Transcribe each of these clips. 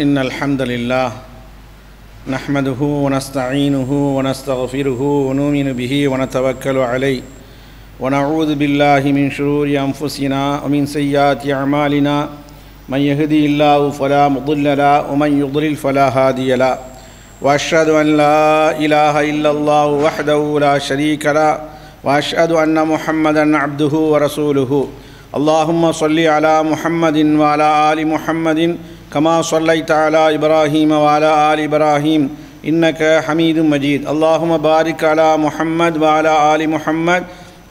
إن الحمد لله نحمده ونستعينه ونستغفره ونؤمن به ونتوكل عليه ونعوذ بالله من شرور أنفسنا ومن سيئات أعمالنا من يهدي الله فلا مضل له ومن يضلل فلا هادي له وأشهد أن لا إله إلا الله وحده لا شريك له وأشهد أن محمدا عبده ورسوله اللهم صل على محمد وعلى آل محمد كما صليت على إبراهيم وعلى آل إبراهيم إنك حميد مجيد اللهم بارك على محمد وعلى آل محمد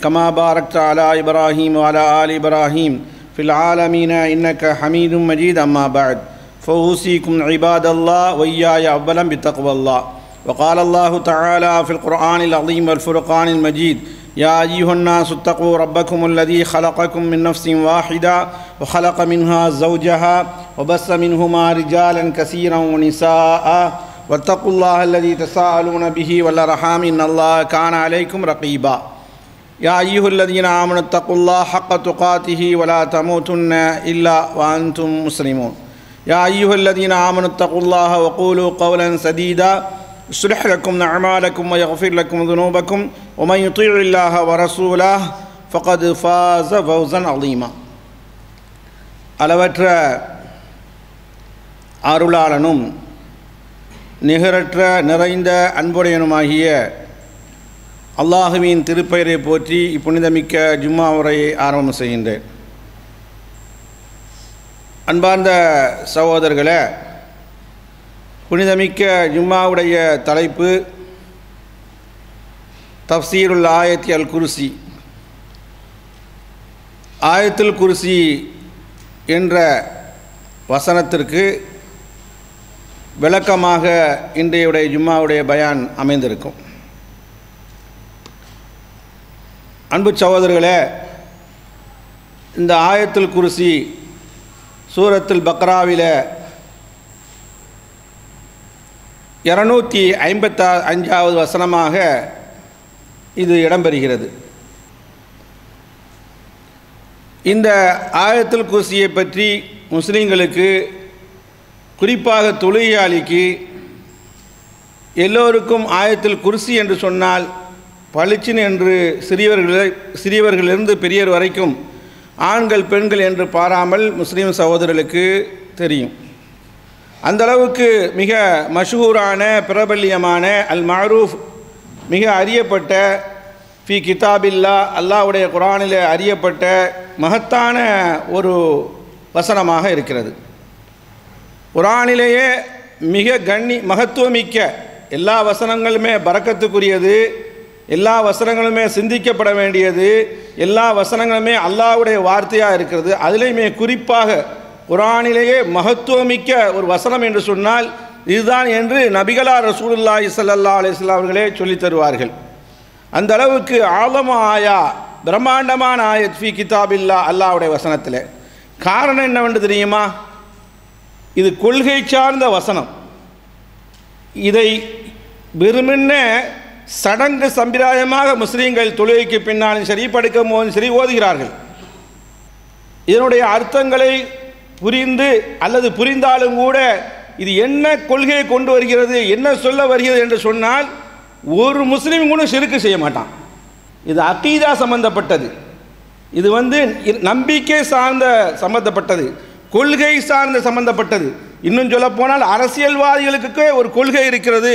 كما باركت على إبراهيم وعلى آل إبراهيم في العالمين إنك حميد مجيد أما بعد فأوصيكم عباد الله وإياي أولا بتقوى الله وقال الله تعالى في القرآن العظيم والفرقان المجيد يا أيها الناس اتقوا ربكم الذي خلقكم من نفس واحدة وخلق منها زوجها وبث منهما رجالا كثيرا ونساء واتقوا الله الذي تساءلون به والأرحام إن الله كان عليكم رقيبا يا أيها الذين آمنوا اتقوا الله حق تقاته ولا تموتن إلا وأنتم مسلمون يا أيها الذين آمنوا اتقوا الله وقولوا قولا سديدا يصلح لكم أعمالكم ويغفر لكم ذنوبكم ومن يطيع الله ورسوله فقد فاز فوزا عظيما அளவற்ற அருளாளனும் நிகரற்ற நிறைந்த அன்புடையனுமாகிய அல்லாஹுவின் திருப்பெயரை போற்றி இப்புனிதமிக்க ஜும்மா உரையை ஆரம்பம் செய்கின்றேன். அன்பார்ந்த சகோதரர்களே, புனிதமிக்க ஜும்மாவுடைய தலைப்பு தஃப்சீருல் ஆயத்தி அல் குர்சி. ஆயத்துல் குர்சி என்ற வசனத்திற்கு விளக்கமாக இன்றைய ஜும்மாவுடைய பயான் அமைந்திருக்கும். அன்பு சகோதரர்களே, இந்த ஆயத்துல் குர்சி சூரத்துல் பக்ராவில் 255வது வசனமாக இது இடம்பெறுகிறது. இந்த ஆயத்துல் குர்சியை பற்றி முஸ்லீம்களுக்கு, குறிப்பாக தொழுகையாளிக்கு எல்லோருக்கும் ஆயத்துல் குர்சி என்று சொன்னால் பளிச்சின் என்று சிறியவர்களிலிருந்து பெரியவர் வரைக்கும் ஆண்கள் பெண்கள் என்று பாராமல் முஸ்லீம் சகோதரர்களுக்கு தெரியும். அந்தளவுக்கு மிக மஷூரான பிரபல்யமான அல் மஅரூஃப், மிக அறியப்பட்ட ஃபி கிதாபில்லா, அல்லாஹ்வுடைய குர்ஆனில் அறியப்பட்ட மகத்தான ஒரு வசனமாக இருக்கிறது. குர்ஆனிலேயே மிக மகத்துவமிக்க எல்லா வசனங்களுமே பரக்கத்துக்குரியது, எல்லா வசனங்களுமே சிந்திக்கப்பட வேண்டியது, எல்லா வசனங்களுமே அல்லாஹ்வுடைய வார்த்தையாக இருக்கிறது. அதிலேயுமே குறிப்பாக குர்ஆனிலேயே மகத்துவமிக்க ஒரு வசனம் என்று சொன்னால் இதுதான் என்று நபிகளார் ரசூலுல்லாஹி ஸல்லல்லாஹு அலைஹி வஸல்லம் அவர்களே சொல்லித் தருவார்கள். அந்த அளவுக்கு ஆலம ஆயா, பிரம்மாண்டமான ஆயத் ஃபி கிதாபில்லா, அல்லாஹ்வுடைய வசனத்தில். காரணம் என்னவென்று தெரியுமா? இது கொள்கை சார்ந்த வசனம். இதை வெறுமென்ன சடங்கு சம்பிரதாயமாக முஸ்லீம்கள் தொழுகைக்கு பின்னாலும் சரி, படுக்கும் போதும் சரி ஓதுகிறார்கள். இதனுடைய அர்த்தங்களை புரிந்து அல்லது புரிந்தாலும் கூட இது என்ன கொள்கையை கொண்டு வருகிறது, என்ன சொல்ல வருகிறது என்று சொன்னால் ஒரு முஸ்லீம் கூட ஷிர்க் செய்ய மாட்டான். இது அகீதா சம்பந்தப்பட்டது, இது நம்பிக்கை சார்ந்த சம்பந்தப்பட்டது, கொள்கை சார்ந்த சம்பந்தப்பட்டது. இன்னும் சொல்லப்போனால் அரசியல்வாதிகளுக்கு ஒரு கொள்கை இருக்கிறது,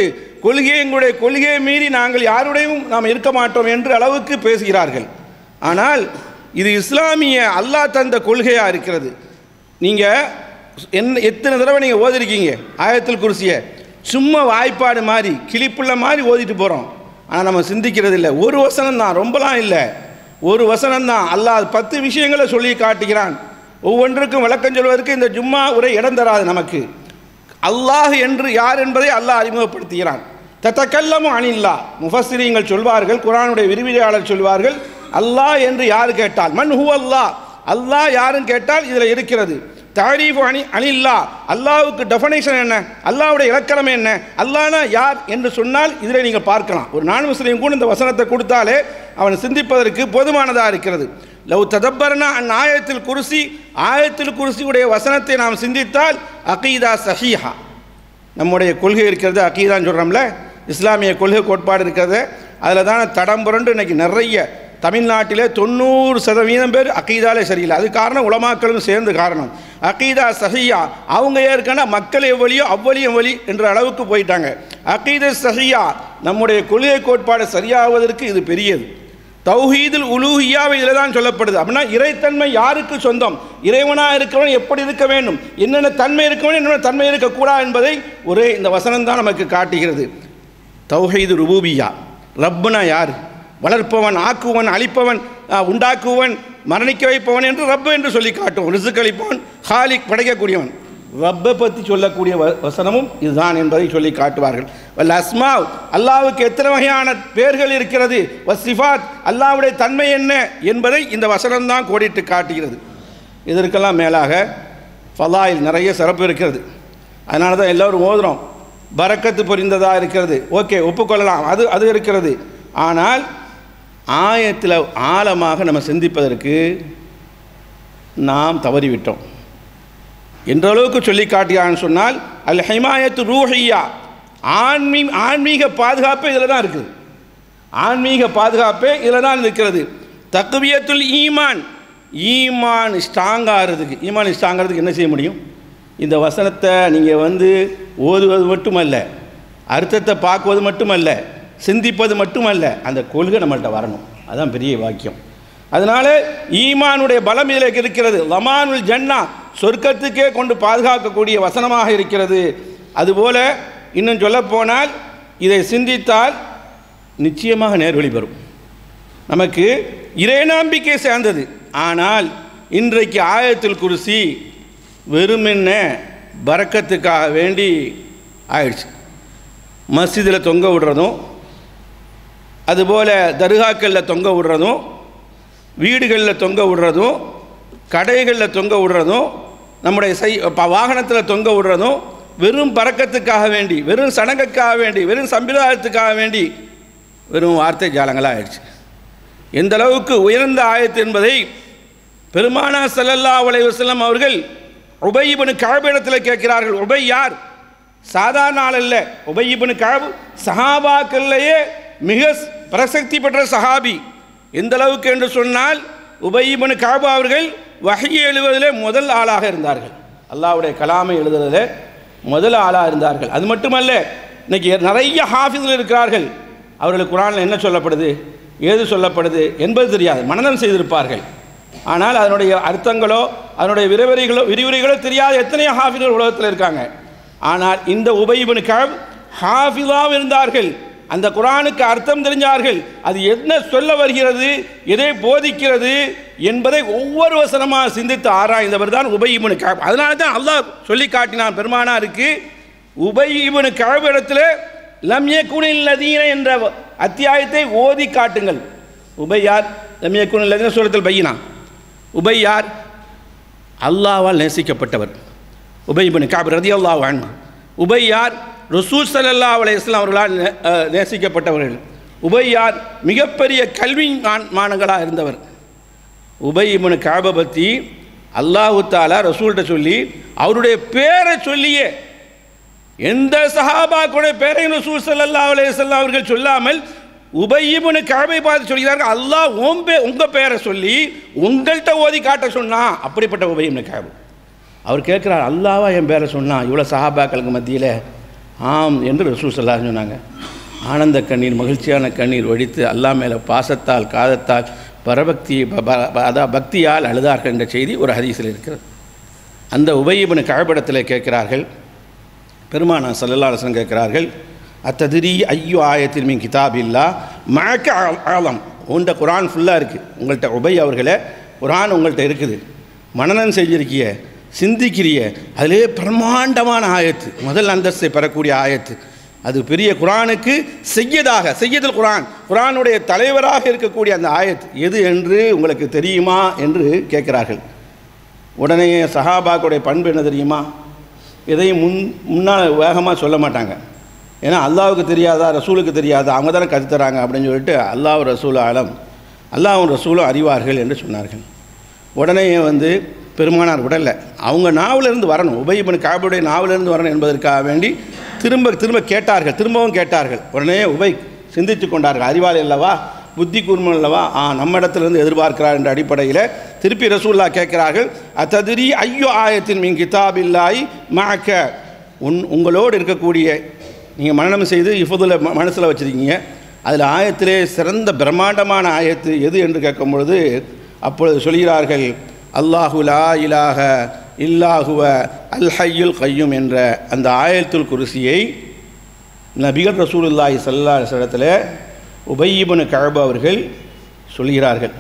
எங்களுடைய கொள்கையை மீறி நாங்கள் யாருடையும் நாம் இருக்க மாட்டோம் என்ற அளவுக்கு பேசுகிறார்கள். ஆனால் இது இஸ்லாமிய அல்லாஹ் தந்த கொள்கையாக இருக்கிறது. நீங்கள் எத்தனை தடவை நீங்கள் ஓதிருக்கீங்க ஆயத்துல் குர்சியை? சும்மா வாய்ப்பாடு மாதிரி, கிளிப்புள்ள மாதிரி ஓதிட்டு போகிறோம். ஆனால் நம்ம சிந்திக்கிறது இல்லை. ஒரு வசனம் தான், ரொம்பலாம் இல்லை, ஒரு வசனம் தான். அல்லாஹ் 10 விஷயங்களை சொல்லி காட்டுகிறான். ஒவ்வொன்றுக்கும் விளக்கம் சொல்வதற்கு இந்த ஜும்மா உரை இடம் தராது நமக்கு. அல்லாஹ் என்று யார் என்பதை அல்லாஹ் அறிமுகப்படுத்துகிறான். தத்தக்கல்லமு அனில்லா, முஃபஸ்ஸிரீன்கள் சொல்வார்கள், குர்ஆனுடைய விரிவுரையாளர் சொல்வார்கள், அல்லாஹ் என்று யார் கேட்டால், மன் ஹுவ அல்லாஹ், அல்லாஹ் யாருன்னு கேட்டால் இதில் இருக்கிறது. தாரீஃபு அனில்லா, அல்லாஹ்வுக்கு டெஃபனேஷன் என்ன, அல்லாஹ்வுடைய இலக்கணம் என்ன, அல்லாஹ்னா யார் என்று சொன்னால் இதில் நீங்கள் பார்க்கலாம். ஒரு நான் முஸ்லீம் கூட இந்த வசனத்தை கொடுத்தாலே அவன் சிந்திப்பதற்கு போதுமானதாக இருக்கிறது. லவ் ததப்பர்னா ஆயத்தில் குர்சி, ஆயத்தில் குர்சியுடைய வசனத்தை நாம் சிந்தித்தால் அகீதா சஹீஹா, நம்முடைய கொள்கை இருக்கிறது, அகீதான்னு சொல்கிறோம்ல, இஸ்லாமிய கொள்கை கோட்பாடு இருக்கிறது, அதில் தானே தடம் புரண்டு இன்றைக்கி நிறைய தமிழ்நாட்டிலே 90% பேர் அகீதாலே சரியில்லை. அது காரணம் உலமாக்களும் சேர்ந்து காரணம். அகீதா சஹியா அவங்க ஏற்கனவே மக்கள் எவ்வளியோ அவ்வளியும் வழி என்ற அளவுக்கு போயிட்டாங்க. அகீதா சஹியா நம்முடைய கொள்கை கோட்பாடு சரியாவதற்கு இது பெரியது. தௌஹீதுல் உலூஹியாவை இதில் தான் சொல்லப்படுது. அப்படின்னா இறைத்தன்மை யாருக்கு சொந்தம், இறைவனாக இருக்கவன் எப்படி இருக்க வேண்டும், என்னென்ன தன்மை இருக்க வேண்டும், என்னென்ன தன்மை இருக்கக்கூடாது என்பதை ஒரே இந்த வசனம் தான் நமக்கு காட்டுகிறது. தௌஹீது ருபூபியா, ரப்புனா யார், வளர்ப்பவன், ஆக்குவன், அழிப்பவன், உண்டாக்குவன், மரணிக்க வைப்பவன் என்று ரப்பு என்று சொல்லி காட்டுவோம். ரிசுக் அளிப்பவன், ஹாலிக் படைக்கக்கூடியவன், ரப்பை பற்றி சொல்லக்கூடிய வசனமும் இதுதான் என்பதை சொல்லி காட்டுவார்கள். வல் அஸ்மா, அல்லாவுக்கு எத்தனை வகையான பெயர்கள் இருக்கிறது, வசிஃபாத், அல்லாவுடைய தன்மை என்ன என்பதை இந்த வசனம்தான் கோடிட்டு காட்டுகிறது. இதற்கெல்லாம் மேலாக ஃபலாயில் நிறைய சிறப்பு இருக்கிறது. அதனால தான் எல்லோரும் ஓதுறோம். பரக்கத்து பொரிந்ததாக இருக்கிறது, ஓகே ஒப்புக்கொள்ளலாம், அது இருக்கிறது. ஆனால் ஆயத்தில் ஆழமாக நம்ம சிந்திப்பதற்கு நாம் தவறிவிட்டோம். என்ற அளவுக்கு சொல்லி காட்டியான்னு சொன்னால் அல் ஹிமாயத்து ரூஹியா, ஆன்மீக பாதுகாப்பே இதில் தான் இருக்குது. ஆன்மீக பாதுகாப்பே இதில் தான் இருக்கிறது. தக்வியத்துல் ஈமான், ஈமான் ஸ்ட்ராங்காகிறதுக்கு, ஈமான் ஸ்ட்ராங்காகிறதுக்கு என்ன செய்ய முடியும்? இந்த வசனத்தை நீங்கள் ஓதுவது மட்டுமல்ல, அர்த்தத்தை பார்க்குவது மட்டுமல்ல, சிந்திப்பது மட்டுமல்ல, அந்த கொள்கை நம்மள்கிட்ட வரணும். அதுதான் பெரிய வாக்கியம். அதனால் ஈமானுடைய பலம் இதில் இருக்கிறது. லமானுல் ஜன்னா, சொர்க்கத்துக்கே கொண்டு பாதுகாக்கக்கூடிய வசனமாக இருக்கிறது. அதுபோல் இன்னும் சொல்லப்போனால் இதை சிந்தித்தால் நிச்சயமாக நேர்வழி பெறும். நமக்கு இறை நம்பிக்கை சேர்ந்தது. ஆனால் இன்றைக்கு ஆயத்துல் குர்சி வெறுமென்ன பரக்கத்துக்காக வேண்டி ஆயிடுச்சு. மஸ்ஜிதில் தொங்க விடுறதும், அதுபோல் தர்காக்களில் தொங்க விடுறதும், வீடுகளில் தொங்க விடுறதும், கடைகளில் தொங்க விடுறதும், நம்முடைய வாகனத்தில் தொங்க விடுறதும் வெறும் பறக்கத்துக்காக வேண்டி, வெறும் சடங்குக்காக வேண்டி, வெறும் சம்பிரதாயத்துக்காக வேண்டி வெறும் வார்த்தை ஜாலங்களாக ஆயிடுச்சு. எந்த அளவுக்கு உயர்ந்த ஆயத்து என்பதை பெருமானா ஸல்லல்லாஹு அலைஹி வஸல்லம் அவர்கள் உபை இப்னு கஅப் இடத்தில் கேட்கிறார்கள். உபை யார்? சாதாரண ஆள் அல்ல. உபை இப்னு கஅப் சஹாபாக்கள்லேயே மிக பிரசக்தி பெற்ற சஹாபி. எந்த அளவுக்கு என்று சொன்னால் உபை இப்னு கஅப் அவர்கள் வஹி எழுதுவதிலே முதல் ஆளாக இருந்தார்கள். அல்லாஹ்வுடைய கலாமை எழுதுவதில் முதல் ஆளாக இருந்தார்கள். அது மட்டுமல்ல, இன்றைக்கி நிறைய ஹாஃபிஸ்கள் இருக்கிறார்கள். அவர்களுக்கு குர்ஆனில் என்ன சொல்லப்படுது, ஏது சொல்லப்படுது என்பது தெரியாது, மனனம் செய்திருப்பார்கள். ஆனால் அதனுடைய அர்த்தங்களோ அதனுடைய விரிவுரைகளோ தெரியாத எத்தனையோ ஹாஃபிஸ்கள் உலகத்தில் இருக்காங்க. ஆனால் இந்த உபை இப்னு கஅப் ஹாஃபிஸாக இருந்தார்கள். அந்த குர்ஆனுக்கு அர்த்தம் தெரிஞ்சார்கள். அது என்ன சொல்ல வருகிறது, எதை போதிக்கிறது என்பதை ஒவ்வொரு வசனமாக சிந்தித்து ஆராய்ந்தவர் தான் உபை இப்னு கஅப். அதனால தான் அல்லாஹ் சொல்லி காட்டினான் பெருமானாருக்கு, உபை இப்னு கஅப் இடத்துல லம் யகுனில் லதீன என்ற அத்தியாயத்தை ஓதி காட்டுங்கள். உபை யார்? லம் யகுனில் லதீன சூரத்துல் பையினா. உபை யார்? அல்லாஹ்வால் நேசிக்கப்பட்டவர். உபை இப்னு கஅப் ரலியல்லாஹு அன்ஹு. உபை யார்? ரசூல் ஸல்லல்லாஹு அலைஹி வஸல்லம் அவர்களால் நேசிக்கப்பட்டவர்கள். உபை யார்? மிகப்பெரிய கல்வி மானங்களாக இருந்தவர். உபை இப்னு கஅபை பற்றி அல்லாஹு தஆலா ரசூல்கிட்ட சொல்லி அவருடைய பேரை சொல்லியே, எந்த சஹாபாக்குடைய பேரையும் ரசூல் ஸல்லல்லாஹு அலைஹி வஸல்லம் அவர்கள் சொல்லாமல் உபை இப்னு கஅபை பார்த்து சொல்கிறார்கள், அல்லாஹ் உங்கள் பேரை சொல்லி உங்கள்கிட்ட ஓதி காட்ட சொன்னா. அப்படிப்பட்ட உபை இப்னு கஅப். அவர் கேட்குறார், அல்லாஹ்வா என் பேரை சொன்னான் இவ்வளோ சஹாபாக்களுக்கு மத்தியில்? ஆம் என்று ரசூல் ஸல்லல்லாஹு அலைஹி வஸல்லம் சொன்னாங்க. ஆனந்த கண்ணீர், மகிழ்ச்சியான கண்ணீர் வடித்து அல்லாஹ் மேலே பாசத்தால் காதத்தால் பக்தியால் அழுதார்கள் என்ற செய்தி ஒரு ஹதீஸில் இருக்கிறது. அந்த உபை இப்னு கஅப் இடத்தில் கேட்கிறார்கள், பெருமானா ஸல்லல்லாஹு அலைஹி வஸல்லம் கேட்கிறார்கள், அத்ததிரி ஐயோ ஆயத்தின் மின் கிதாபில்லா மஅக ஆலம். உண்ட குர்ஆன் ஃபுல்லாக இருக்குது உங்கள்கிட்ட உபை அவர்களே, குர்ஆன் உங்கள்கிட்ட இருக்குது, மனனம் செஞ்சிருக்கிய, சிந்திக்கிறிய, அதிலே பிரம்மாண்டமான ஆயத்து, முதல் அந்தஸ்தை பெறக்கூடிய ஆயத்து, அது பெரிய குர்ஆனுக்கு செய்யதுல் குர்ஆன், குர்ஆனுடைய தலைவராக இருக்கக்கூடிய அந்த ஆயத்து எது என்று உங்களுக்கு தெரியுமா என்று கேட்கிறார்கள். உடனே சஹாபாக்குடைய பண்பு என்ன தெரியுமா? எதையும் முன்னால் வேகமாக சொல்ல மாட்டாங்க. ஏன்னா அல்லாஹ்வுக்கு தெரியாதா, ரசூலுக்கு தெரியாதா, அவங்க தானே கற்றுத்தராங்க அப்படின்னு சொல்லிட்டு அல்லாஹ் ரசூல் ஆலம் அல்லாஹ்வும் ரசூலும் அறிவார்கள் என்று சொன்னார்கள். உடனே பெருமானார் விடலை, அவங்க நாவிலிருந்து வரணும், உபை இப்னு கஅபுடைய நாவிலிருந்து வரணும் என்பதற்காக வேண்டி திரும்ப திரும்பவும் கேட்டார்கள். உடனே உபை சிந்தித்து கொண்டார்கள், அறிவாளி அல்லவா, புத்தி கூர்மன் அல்லவா, நம்ம இடத்துலேருந்து எதிர்பார்க்கிறார் என்ற அடிப்படையில் திருப்பி ரசூலுல்லாஹ் கேட்கிறார்கள், அத்ததிரி ஐயோ ஆயத்தின் மின் கிதாபில்லாஹி மஅக, உங்களோடு இருக்கக்கூடிய நீங்கள் மனனம் செய்து இஃபுதுல மனசில் வச்சுருக்கீங்க, அதில் ஆயத்திலே சிறந்த பிரம்மாண்டமான ஆயத்து எது என்று கேட்கும் பொழுது அப்பொழுது சொல்கிறார்கள், அல்லாஹு லா இலாஹ இல்லாஹுவ அல் ஹய்யுல் கய்யூம் என்ற அந்த ஆயத்துல் குர்சியை நபிகள் ரசூலுல்லாஹி ஸல்லல்லாஹு அலைஹி வஸல்லத்தில் உபை இப்னு கஅப் அவர்கள் சொல்கிறார்கள்.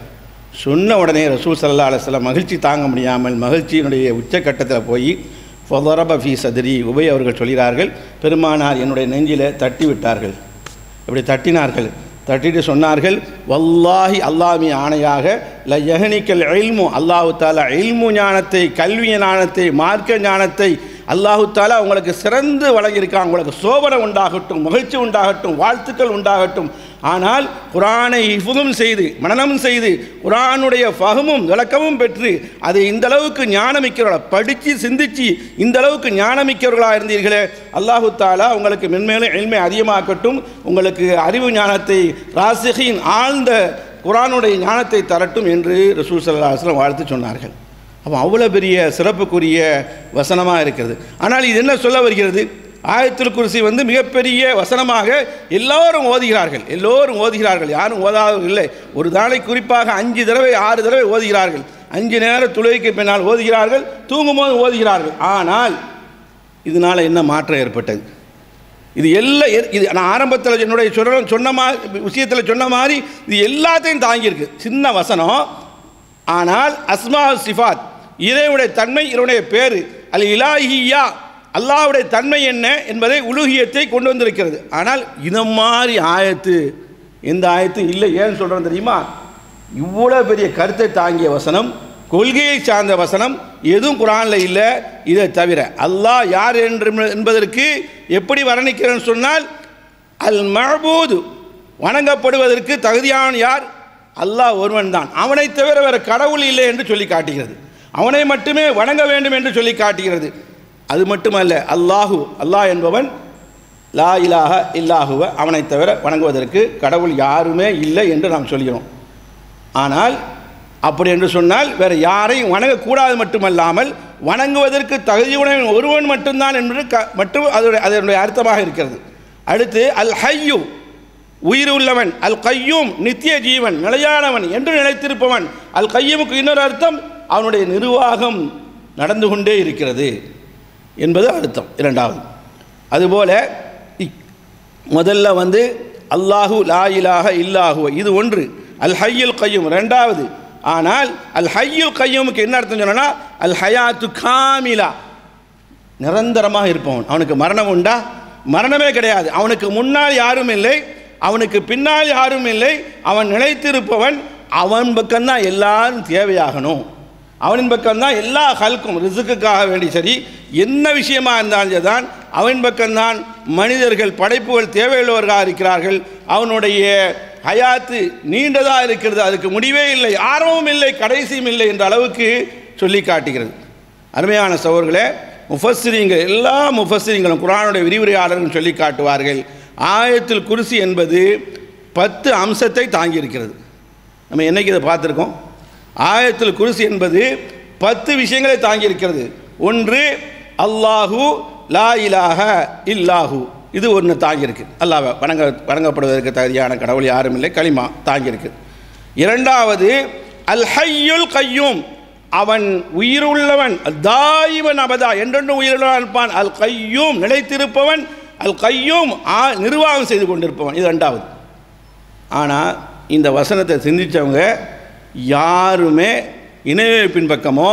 சொன்ன உடனே ரசூல் ஸல்லல்லாஹு அலைஹி வஸல்லம் மகிழ்ச்சி தாங்க முடியாமல் மகிழ்ச்சியினுடைய உச்சக்கட்டத்தில் போய் ஃபதரப ஃபீ சத்ரி, உபை அவர்கள் சொல்கிறார்கள், பெருமானார் என்னுடைய நெஞ்சில் தட்டி விட்டார்கள். இப்படி தட்டினார்கள். தட்டிட்டு சொன்னார்கள், வல்லாஹி அல்லாஹ்மி ஆணையாக ல யஹ்னிக்கல் இல்மு, அல்லாஹு தாலா இல்மு ஞானத்தை, கல்வி ஞானத்தை, மார்க்க ஞானத்தை அல்லாஹு தாலா உங்களுக்கு சிறந்து வழங்கியிருக்கான். உங்களுக்கு சோபனை உண்டாகட்டும், மகிழ்ச்சி உண்டாகட்டும், வாழ்த்துக்கள் உண்டாகட்டும். ஆனால் குர்ஆனை ஹிஃபுதும் செய்து மனனம் செய்து குர்ஆனுடைய ஃபஹமும் விளக்கமும் பெற்று அதை இந்த அளவுக்கு ஞானமிக்கிறவர்களா படித்து சிந்தித்து இந்த அளவுக்கு ஞானமிக்கிறவர்களாக இருந்தீர்களே, அல்லாஹு தாலா உங்களுக்கு மென்மேலும் இல்மை அதிகமாக்கட்டும், உங்களுக்கு அறிவு ஞானத்தை ராசிகின் ஆழ்ந்த குர்ஆனுடைய ஞானத்தை தரட்டும் என்று ரசூல் ஸல்லல்லாஹு அலைஹி வஸல்லம் வாழ்த்து சொன்னார்கள். அப்போ அவ்வளோ பெரிய சிறப்புக்குரிய வசனமாக இருக்கிறது. ஆனால் இது என்ன சொல்ல வருகிறது? ஆயத்துல் குர்சி மிகப்பெரிய வசனமாக எல்லோரும் ஓதுகிறார்கள், யாரும் ஓதாதவர்கள் இல்லை. ஒரு நாளை குறிப்பாக 5 தடவை 6 தடவை ஓதுகிறார்கள். 5 நேர தொழுகைக்கு பின்னால் ஓதுகிறார்கள், தூங்கும்போது ஓதுகிறார்கள். ஆனால் இதனால் என்ன மாற்றம் ஏற்பட்டது? இது நான் ஆரம்பத்தில் என்னுடைய விஷயத்தில் சொன்ன மாதிரி இது எல்லாத்தையும் தாங்கியிருக்கு. சின்ன வசனம், ஆனால் அஸ்மா சிஃபாத், இறைவனுடைய தன்மை, இறைவனுடைய பேர், அல் இலாஹியா, அல்லாஹ்வுடைய தன்மை என்ன என்பதை உலூஹியத்தை கொண்டு வந்திருக்கிறது. ஆனால் இது மாதிரி ஆயத்து எந்த ஆயத்தும் இல்லை. ஏன்னு சொல்கிறோம் தெரியுமா? இவ்வளோ பெரிய கருத்தை தாங்கிய வசனம், கொள்கையை சார்ந்த வசனம் எதுவும் குர்ஆனில் இல்லை. இதை தவிர அல்லாஹ் யார் என்பதற்கு எப்படி வர்ணிக்கிறேன்னு சொன்னால், அல் மஅபூது, வணங்கப்படுவதற்கு தகுதியான யார்? அல்லாஹ் ஒருவன் தான், அவனை தவிர வேறு கடவுள் இல்லை என்று சொல்லி காட்டுகிறது. அவனை மட்டுமே வணங்க வேண்டும் என்று சொல்லி காட்டுகிறது. அது மட்டுமல்ல, அல்லாஹ் என்பவன் லா இலாஹ இல்லாஹுவ, அவனை தவிர வணங்குவதற்கு கடவுள் யாருமே இல்லை என்று நாம் சொல்கிறோம். ஆனால் அப்படி என்று சொன்னால் வேறு யாரையும் வணங்கக்கூடாது மட்டுமல்லாமல் வணங்குவதற்கு தகுதியுடன் ஒருவன் மட்டும்தான் என்பது மட்டும் அதனுடைய அர்த்தமாக இருக்கிறது. அடுத்து அல் ஹய்யு, உயிர் உள்ளவன், அல் கய்யூம், நித்திய ஜீவன், நிலையானவன் என்று நிலைத்திருப்பவன். அல் கய்யூமுக்கு இன்னொரு அர்த்தம், அவனுடைய நிர்வாகம் நடந்து கொண்டே இருக்கிறது என்பது அர்த்தம் இரண்டாவது. அதுபோல முதல்ல அல்லாஹு லா இலாஹ இல்லாஹுவ, இது ஒன்று. அல் ஹய்யுல் கய்யூம் ரெண்டாவது. ஆனால் அல் ஹய்யுல் கய்யூமுக்கு என்ன அர்த்தம் சொன்னா, அல் ஹயாத்து காமிலா, நிரந்தரமாக இருப்பவன். அவனுக்கு மரணம் உண்டா? மரணமே கிடையாது. அவனுக்கு முன்னால் யாரும் இல்லை, அவனுக்கு பின்னால் யாரும் இல்லை. அவன் நிலைத்திருப்பவன். அவன் பக்கம்தான் எல்லாரும் தேவையாகணும். அவனின் பக்கம்தான் எல்லா ஹல்கும் ரிசுக்குக்காக வேண்டி சரி, என்ன விஷயமா இருந்தாலும் தான் அவன் பக்கம்தான் மனிதர்கள் படைப்புகள் தேவையுள்ளவர்களாக இருக்கிறார்கள். அவனுடைய ஹயாத்து நீண்டதாக இருக்கிறது, அதுக்கு முடிவே இல்லை, ஆரம்பமும் இல்லை, கடைசியும் இல்லை என்ற அளவுக்கு சொல்லி காட்டுகிறது. அருமையான சகோதரர்களே, முஃபஸ்ஸிரீன்கள், எல்லா முஃபஸ்ஸிரீன்களும் குர்ஆனுடைய விரிவுரையாளர்கள் சொல்லி காட்டுவார்கள், ஆயத்துல் குர்சி என்பது 10 அம்சத்தை தாங்கியிருக்கிறது. நம்ம என்னைக்கு இதை பார்த்துருக்கோம்? ஆயத்துல் குர்சி என்பது 10 விஷயங்களை தாங்கியிருக்கிறது. ஒன்று அல்லாஹு லா இலாஹ இல்லாஹு, இது ஒன்று தாங்கியிருக்கு. அல்லாஹ் வணங்கப்படுவதற்கு தகுதியான கடவுள் யாரும் இல்லை, களிமா தாங்கியிருக்கு. இரண்டாவது அல் ஹய்யுல் கய்யூம், அவன் உயிருள்ளவன், தாயிவன் அபதா, என்றென்றும் உயிருள்ளவன் இருப்பான். அல் கய்யூம், நிலைத்திருப்பவன். அல் கய்யூம், நிர்வாகம் செய்து கொண்டிருப்பவன். இது ரெண்டாவது. ஆனால் இந்த வசனத்தை சிந்தித்தவங்க யாருமே இணைப்பின் பக்கமோ,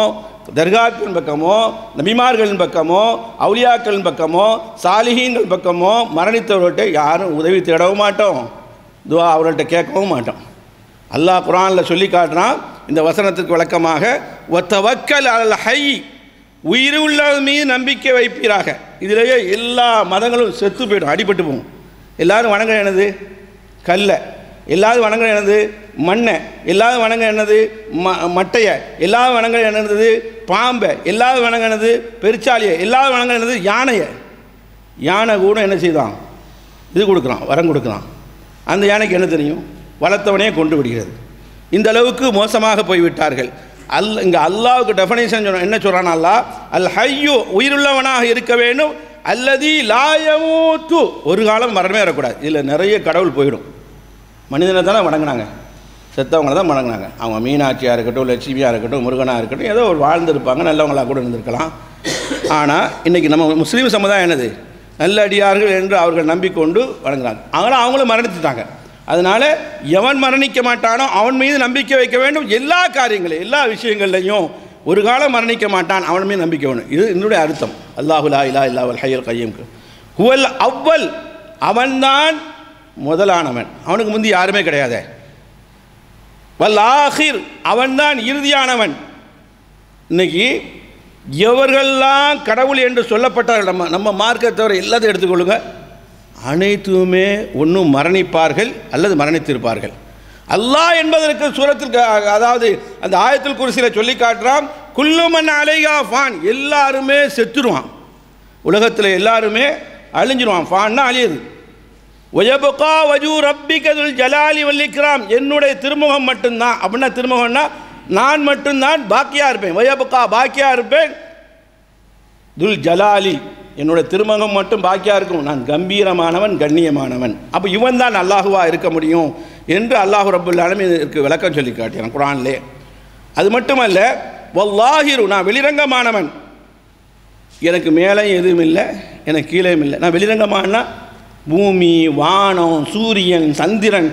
தர்காக்களின் பக்கமோ, நபிமார்களின் பக்கமோ, அவுலியாக்களின் பக்கமோ, சாலிஹீன்கள் பக்கமோ மரணித்தவர்கள்ட்ட யாரும் உதவி தேடவும் மாட்டோம், துவா அவர்கள்ட்ட கேட்கவும் மாட்டோம். அல்லாஹ் குர்ஆனில் சொல்லி காட்டுறான் இந்த வசனத்துக்கு விளக்கமாக, வத்தவக்கல் அலல் ஹய், உயிர் உள்ளவன் மீது நம்பிக்கை வைப்பீராக. இதிலேயே எல்லா மதங்களும் செத்து போயிடும், அடிபட்டு போகும். எல்லாரும் வணங்க என்னது? கல்லை. எல்லாரும் வணங்குற என்னது மண்ணை, எல்லாரும் வணங்க என்னது மட்டையை, எல்லாரும் வணங்க என்னது பாம்பை, எல்லாரும் வணங்க என்னது பெருச்சாலியை, எல்லாரும் வணங்க என்னது யானையை. யானை கூட என்ன செய்தான், இது கொடுக்குறான், வரம் கொடுக்குறான். அந்த யானைக்கு என்ன தெரியும், வளர்த்தவனே கொண்டு விடுகிறது. இந்த அளவுக்கு மோசமாக போய்விட்டார்கள். இங்கே அல்லாவுக்கு டெஃபனேஷன் என்ன சொல்கிறான், அல்லாஹ் அல் ஹய்யு உயிருள்ளவனாக இருக்க வேண்டும், அல்லதி லாயமூத்து ஒரு காலம் மரணமே வரக்கூடாது. இதில் நிறைய கடவுள் போயிடும். மனிதனை தானே வணங்கினாங்க, செத்தவங்களை தான் வணங்கினாங்க. அவங்க மீனாட்சியாக இருக்கட்டும், லட்சுமியாக இருக்கட்டும், முருகனாக இருக்கட்டும், ஏதோ ஒரு வாழ்ந்துருப்பாங்க, நல்லவங்களாக கூட இருந்திருக்கலாம். ஆனால் இன்றைக்கி நம்ம முஸ்லீம் சமுதாயம் என்னது, நல்ல அடியார்கள் என்று அவர்கள் நம்பிக்கொண்டு வணங்குறாங்க. ஆனால் அவங்களும் மரணித்துட்டாங்க. அதனால் எவன் மரணிக்க மாட்டானோ அவன் மீது நம்பிக்கை வைக்க வேண்டும். எல்லா காரியங்களையும் எல்லா விஷயங்கள்லையும் ஒரு காலம் மரணிக்க மாட்டான், அவன் மீது நம்பிக்கை வேணும். இது என்னுடைய அர்த்தம். அல்லாஹு லா இலாஹ இல்லா ஹுவல் ஹய்யுல் கய்யூம். ஹுவல் அவ்வல், அவன்தான் முதலானவன், அவனுக்கு முந்தி யாருமே கிடையாது. வல் ஆஹிர், அவன்தான் இறுதியானவன். இன்னைக்கு எவர்கள்லாம் கடவுள் என்று சொல்லப்பட்டார்கள், நம்ம மார்க்கத்தை தவிர எல்லாத்தையும் எடுத்துக்கொள்ளுங்க, அனைத்துமே ஒன்றும் மரணிப்பார்கள் அல்லது மரணித்திருப்பார்கள். அல்லாஹ் என்பதற்கு சூரத்தில், அதாவது அந்த ஆயத்துல் குர்சியில் சொல்லி காட்டுறான், குல்லுமன் அலைஹா ஃபான், எல்லாருமே செத்துருவான், உலகத்தில் எல்லாருமே அழிஞ்சிருவான். ஃபான்னா அழியுது. வயபுகா வஜூ ரப்பிக துல் ஜலாலி வல் இக்ராம், என்னுடைய திருமுகம் மட்டும்தான். அப்படின்னா திருமுகம்னா நான் மட்டும்தான் பாக்கியாக இருப்பேன். வயபுகா பாக்கியாக இருப்பேன், துல் ஜலாலி என்னுடைய திருமுகம் மட்டும் பாக்கியாக இருக்கும், நான் கம்பீரமானவன் கண்ணியமானவன். அப்போ இவன் தான் அல்லாஹுவாக இருக்க முடியும் என்று அல்லாஹு ரப்புல் ஆலமீனுக்கு விளக்கம் சொல்லி காட்டினான் குர்ஆனிலே. அது மட்டுமல்ல, வல்லாஹிரு, நான் வெளிரங்கமானவன், எனக்கு மேலேயும் எதுவும் இல்லை, எனக்கு கீழேயும் இல்லை. நான் வெளிரங்கமானா பூமி, வானம், சூரியன், சந்திரன்,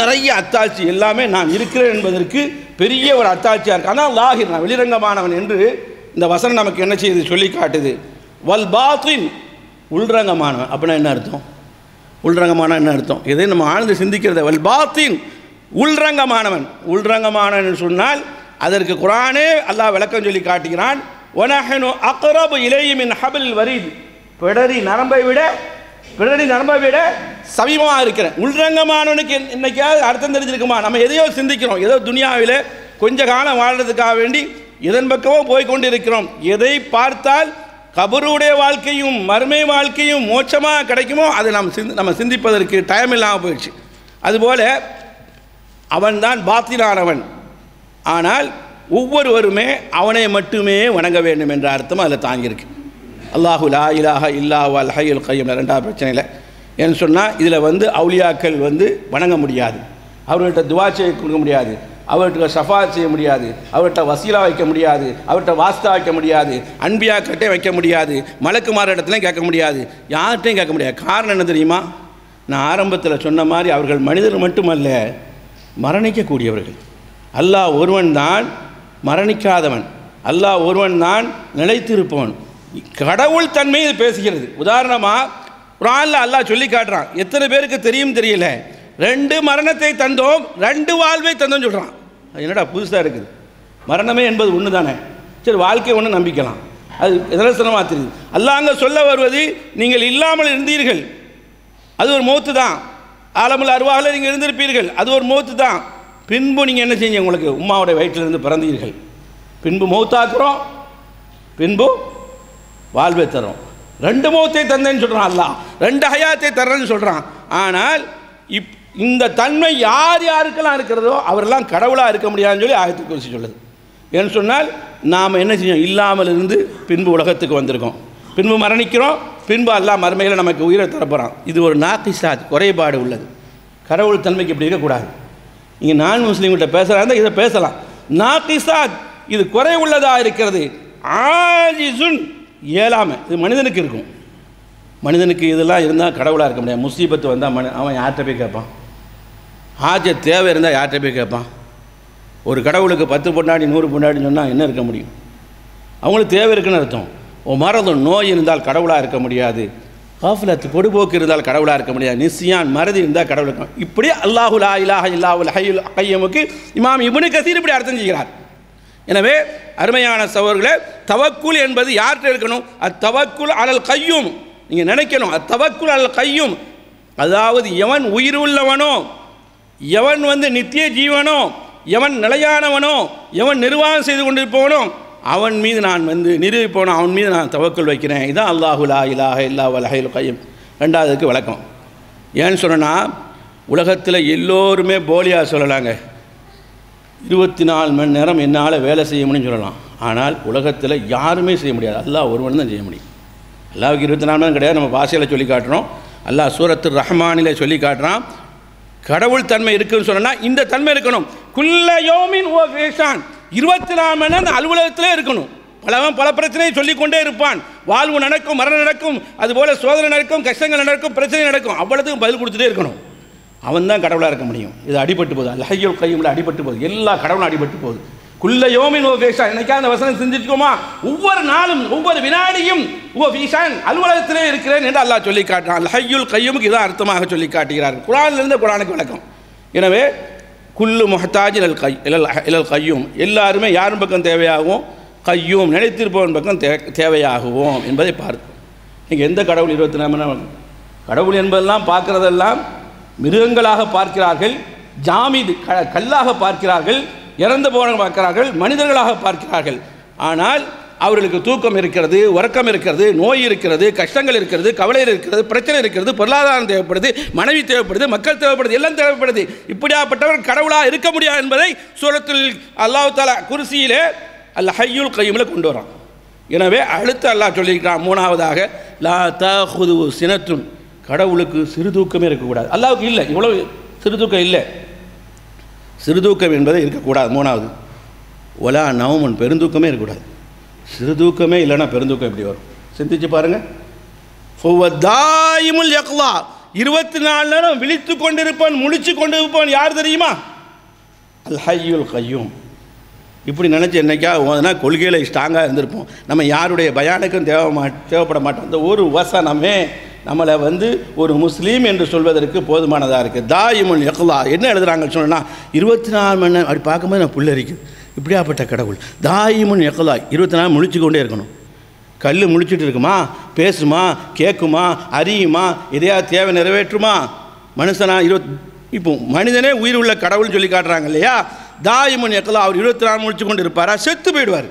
நிறைய அத்தாட்சி எல்லாமே நான் இருக்கிறேன் என்பதற்கு பெரிய ஒரு அத்தாட்சியாக இருக்கு. ஆனால் லாஹிர், நான் வெளிரங்கமானவன் என்று இந்த வசனம் நமக்கு என்ன செய்யுது, சொல்லி காட்டுது. வல் பாத்தின், உள்ரங்கமானவன். அப்படின்னா என்ன அர்த்தம், உள்ரங்கமான என்ன அர்த்தம், இதை நம்ம ஆழ்ந்து சிந்திக்கிறத. வல் பாத்தின், உள்ரங்கமானவன். உள்ரங்கமானவன் சொன்னால் அதற்கு குர்ஆனே அல்லாஹ் விளக்கம் சொல்லி காட்டுகிறான். வனஹனு அக்ரபு இலைஹி மின் ஹபில் வரீத், பிடரி நரம்பை விட சமீபமாக இருக்கிறேன். உள்ரங்கமானவனுக்கு இன்னைக்காவது அர்த்தம் தெரிஞ்சிருக்குமா? நம்ம எதையோ சிந்திக்கிறோம், ஏதோ துனியாவில் கொஞ்ச காலம் வாழ்றதுக்காக வேண்டி இதன் பக்கமும் போய்கொண்டு இருக்கிறோம். எதை பார்த்தால் கபருடைய வாழ்க்கையும் மறுமை வாழ்க்கையும் மோட்சமாக கிடைக்குமோ அதை நம்ம சிந்திப்பதற்கு டைம் இல்லாமல் போயிடுச்சு. அதுபோல் அவன்தான் பாத்தினானவன். ஆனால் ஒவ்வொருவருமே அவனை மட்டுமே வணங்க வேண்டும் என்ற அர்த்தம் அதில் தாங்கியிருக்கு. அல்லாஹு லா இலாஹ இல்லா ஹுவல் ஹய்யுல் கய்யூம், ரெண்டாவது பிரச்சனையில் ஏன்னு சொன்னால் இதில் அவுலியாக்கள் வணங்க முடியாது, அவர்கிட்ட துவா செய்ய கொடுக்க முடியாது, அவர்கிட்ட ஷஃபாத் செய்ய முடியாது, அவர்கிட்ட வசீலா வைக்க முடியாது, அவர்கிட்ட வாஸ்தா வைக்க முடியாது, அன்பியாக்கிட்டே வைக்க முடியாது, மலக்குமார் இடத்துலையும் கேட்க முடியாது, யார்கிட்டையும் கேட்க முடியாது. காரணம் என்ன தெரியுமா? நான் ஆரம்பத்தில் சொன்ன மாதிரி அவர்கள் மனிதர் மட்டுமல்ல, மரணிக்கக்கூடியவர்கள். அல்லாஹ் ஒருவன் தான் மரணிக்காதவன், அல்லாஹ் ஒருவன் தான் நிலைத்திருப்பவன். கடவுள் தன்மை இது பேசுகிறது. உதாரணமாக குர்ஆனில் அல்லாஹ் சொல்லி காட்டுறான், எத்தனை பேருக்கு தெரியும் தெரியல, 2 மரணத்தை தந்தோம் 2 வாழ்வை தந்தோம் சொல்கிறான். அது என்னடா புதுசாக இருக்குது, மரணமே என்பது ஒன்று தானே, சரி வாழ்க்கை ஒன்று நம்பிக்கலாம், அது நிதர்சனமாக தெரியுது. அல்லாஹ் அங்கே சொல்ல வருவது, நீங்கள் இல்லாமல் இருந்தீர்கள், அது ஒரு மௌத்து தான். ஆலமுல் அர்வாஹில் நீங்கள் இருந்திருப்பீர்கள், அது ஒரு மௌத்து தான். பின்பு நீங்கள் என்ன செஞ்சீங்க, உங்களுக்கு உம்மாவுடைய வயிற்றிலிருந்து பிறந்தீர்கள், பின்பு மௌத்தாக்குறோம், பின்பு வாழ்வை தரோம். 2 மௌத்தை தந்தேன்னு சொல்கிறான் அல்லாஹ், 2 ஹயாத்தை தர்றேன்னு சொல்கிறான். ஆனால் இந்த தன்மை யார் யாருக்கெல்லாம் இருக்கிறதோ அவரெல்லாம் கடவுளாக இருக்க முடியாதுன்னு சொல்லி ஆயத்துல் குர்சி சொல்லுது. ஏன்னு சொன்னால் நாம் என்ன செய்யும், இல்லாமல் இருந்து பின்பு உலகத்துக்கு வந்திருக்கோம், பின்பு மரணிக்கிறோம், பின்பு அல்லாஹ் மறுமையில் நமக்கு உயிரை தரப்போகிறான். இது ஒரு நாக்கிசாத், குறைபாடு உள்ளது. கடவுள் தன்மைக்கு இப்படி இருக்கக்கூடாது. இங்கே நான் முஸ்லீம்கிட்ட பேசுகிறாங்க, இதை பேசலாம். நாக்கிசாத், இது குறை உள்ளதாக இருக்கிறது. ஆஜிசுன், இயலாமை, இது மனிதனுக்கு இருக்கும். மனிதனுக்கு இதெல்லாம் இருந்தால் கடவுளாக இருக்க முடியாது. முசீபத்து வந்தால் அவன் யார்கிட்ட போய் கேட்பான்? ஆஜ தேவை இருந்தால் யார்கிட்ட போய் கேட்பான்? ஒரு கடவுளுக்கு 10 பொண்டாடி 100 பொண்டாடின்னு சொன்னால் என்ன இருக்க முடியும்? அவங்களுக்கு தேவை இருக்குன்னு அர்த்தம். மறந்தும் நோய் இருந்தால் கடவுளாக இருக்க முடியாது, காஃபிலத்து பொடுபோக்கு இருந்தால் கடவுளாக இருக்க முடியாது, நிஸ்யான் மறதி இருந்தால் கடவுள் இருக்கும். இப்படி அல்லாஹு லா இலாஹ இல்லா ஹுவல் ஹய்யுல் கய்யூமுக்கு இமாம் இப்னு கஸீர் இப்படி அர்த்தம் செய்கிறார். எனவே அருமையான சகோதரர்களே, தவக்குல் என்பது யார்கிட்ட இருக்கணும்? அத்தவக்குல் அலல் கய்யூம். நீங்கள் நினைக்கணும், அத்தவக்குல் அலல் கய்யூம், அதாவது எவன் உயிர் உள்ளவனோ, எவன் நித்திய ஜீவனோ, எவன் நிலையானவனோ, எவன் நிர்வாகம் செய்து கொண்டிருப்பவனோ அவன் மீது நான் நிரூபிப்பவனோ அவன் மீது நான் தவக்கல் வைக்கிறேன். இதுதான் அல்லாஹு லா இலாஹ இல்லா வல் ஹய்யுல் கய்யூம். ரெண்டாவதுக்கு விளக்கம். ஏன்னு சொன்னால் உலகத்தில் எல்லோருமே போலியாக சொல்லலாங்க. 24 மணி நேரம் என்னால் வேலை செய்ய முடியும்னு சொல்லலாம். ஆனால் உலகத்தில் யாருமே செய்ய முடியாது. அல்லாஹ் ஒருவன் தான் செய்ய முடியும். அல்லாஹ்வுக்கு 24 மணி நேரம் கிடையாது. நம்ம பாஷையில் சொல்லி காட்டுறோம். அல்லாஹ் சூரத்து ரஹ்மானில் சொல்லி காட்டுறான். கடவுள் தன்மை இருக்குன்னு சொன்னால் இந்த தன்மை இருக்கணும். குல்ல யோமின் ஓ வேஷான், 24 மணி நேரம் அலுவலகத்திலே இருக்கணும். பல பிரச்சனையை சொல்லிக்கொண்டே இருப்பான். வாழ்வு நடக்கும், மரணம் நடக்கும், அதுபோல் சோதனை நடக்கும், கஷ்டங்கள் நடக்கும், பிரச்சனை நடக்கும். அவ்வளோத்துக்கும் பதில் கொடுத்துட்டே இருக்கணும். அவன் தான் கடவுளாக இருக்க முடியும். இது அடிபட்டு போகுது. அல் ஹய்யுல் கய்யூமில் அடிபட்டு போகுது. எல்லா கடவுளும் அடிபட்டு போகுது. குல்ல யோமின் ஓ வேஷான். என்னைக்கா அந்த வசனம் சிந்திச்சுக்கோமா? ஒவ்வொரு நாளும் ஒவ்வொரு வினாடியும் ஓ வீஷான் அலுவலகத்திலே இருக்கிறேன் என்று அல்லாஹ் சொல்லி காட்டுறான். அல் ஹய்யுல் கய்யூமுக்கு இதான் அர்த்தமாக சொல்லி காட்டுகிறார்கள். குர்ஆனிலிருந்து குர்ஆனுக்கு விளக்கம். எனவே குல்லு முஹ்தாஜின் இலல் கய்யூம், எல்லாருமே யாரும் பக்கம் தேவையாகவும் கையூம் நினைத்திருப்பவன் பக்கம் தேவையாகுவோம் என்பதை பார்க்கும். நீங்கள் எந்த கடவுள் 24 மணி நேரம் கடவுள் என்பதெல்லாம் பார்க்குறதெல்லாம் மிருகங்களாக பார்க்கிறார்கள், ஜாமீது கல்லாக பார்க்கிறார்கள், இறந்து போன பார்க்கிறார்கள், மனிதர்களாக பார்க்கிறார்கள். ஆனால் அவர்களுக்கு தூக்கம் இருக்கிறது, உறக்கம் இருக்கிறது, நோய் இருக்கிறது, கஷ்டங்கள் இருக்கிறது, கவலை இருக்கிறது, பிரச்சனை இருக்கிறது, பொருளாதாரம் தேவைப்படுது, மனைவி தேவைப்படுது, மக்கள் தேவைப்படுது, எல்லாம் தேவைப்படுது. இப்படியாப்பட்டவர் கடவுளாக இருக்க முடியாது என்பதை சூரத்துல் அல்லாஹ் தஆலா குர்சியிலே அல் ஹய்யுல் கய்யூமில் கொண்டு வரான். எனவே அடுத்து அல்லாஹ் சொல்லியிருக்கிறான் மூணாவதாக லா தஅஹுது சினத்துன், கடவுளுக்கு சிறு தூக்கமே இருக்கக்கூடாது. அல்லாஹ்வுக்கு இல்லை, இவ்வளோ சிறு தூக்கம் இல்லை, சிறு தூக்கம் என்பது இருக்கக்கூடாது. மூணாவது ஒலா நவுமன், பெருந்தூக்கமே இருக்கக்கூடாது. சிறு தூக்கமே இல்லைன்னா பெருந்தூக்கம் எப்படி வரும்? சிந்திச்சு பாருங்கள். ஃபுவதாயிமுல் யக்லா, 24 நேரம் விழித்து கொண்டிருப்பான், முழிச்சு கொண்டிருப்பான். யார் தெரியுமா? அல் ஹய்யுல் கய்யூம். இப்படி நினச்சி என்னைக்கா ஓதுனா கொள்கையில் ஸ்ட்ராங்காக இருந்திருப்போம். நம்ம யாருடைய பயானுக்கும் தேவைப்பட மாட்டோம். அந்த ஒரு வசனமே நம்மளை ஒரு முஸ்லீம் என்று சொல்வதற்கு போதுமானதாக இருக்குது. தாயிமுல் யக்லா என்ன எழுதுகிறாங்கன்னு சொன்னால் 24 மணி நேரம் அப்படி பார்க்கும்போது நான் புல்லரிக்குது. இப்படியாப்பட்ட கடவுள் தாயிமுல் யக்லா, 24 முழிச்சு கொண்டே இருக்கணும். கல் முழிச்சிட்டு இருக்குமா? பேசுமா? கேட்குமா? அறியுமா? எதையா தேவை நிறைவேற்றுமா? மனுஷனா இப்போ மனிதனே உயிர் உள்ள கடவுள்னு சொல்லி காட்டுறாங்க இல்லையா? தாயிமுன் யக்லா, அவர் 24 முடிச்சு கொண்டு இருப்பாரா? செத்து போயிடுவார்.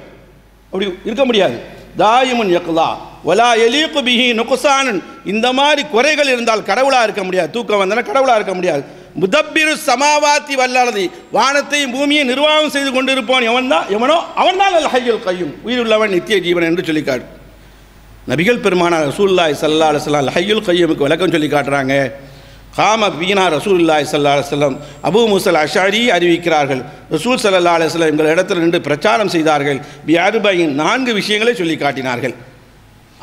அப்படி இருக்க முடியாது. தாயிமுன் யக்லா வலா யலீகு பிஹி நுக்சானன், இந்த மாதிரி குறைகள் இருந்தால் கடவுளாக இருக்க முடியாது. தூக்கம் வந்தனா கடவுளாக இருக்க முடியாது. முதப்பிரு சமாவாத்தி வல்லரதி, வானத்தையும் பூமியை நிர்வாகம் செய்து கொண்டிருப்பவன் எவனோ அவன்தான் அல் ஹய்யுல் கய்யூம், உயிர் உள்ளவன், நித்திய ஜீவன் என்று சொல்லி காட்டு. நபிகள் பெருமானார் ரசூலுல்லாஹி ஸல்லல்லாஹு அலைஹி வஸல்லம் அல் ஹய்யுல் கய்யூமுக்கு விளக்கம் சொல்லி காட்டுறாங்க. காம பீனா ரசூலுல்லாஹி ஸல்லல்லாஹு அலைஹி வஸல்லம், அபூ மூஸல் அஷ்அரி அறிவிக்கிறார்கள், ரசூல் ஸல்லல்லாஹு அலைஹி வஸல்லம் எங்கள் இடத்துல நின்று பிரச்சாரம் செய்தார்கள். பிஅர்பயின், 4 விஷயங்களை சொல்லி காட்டினார்கள்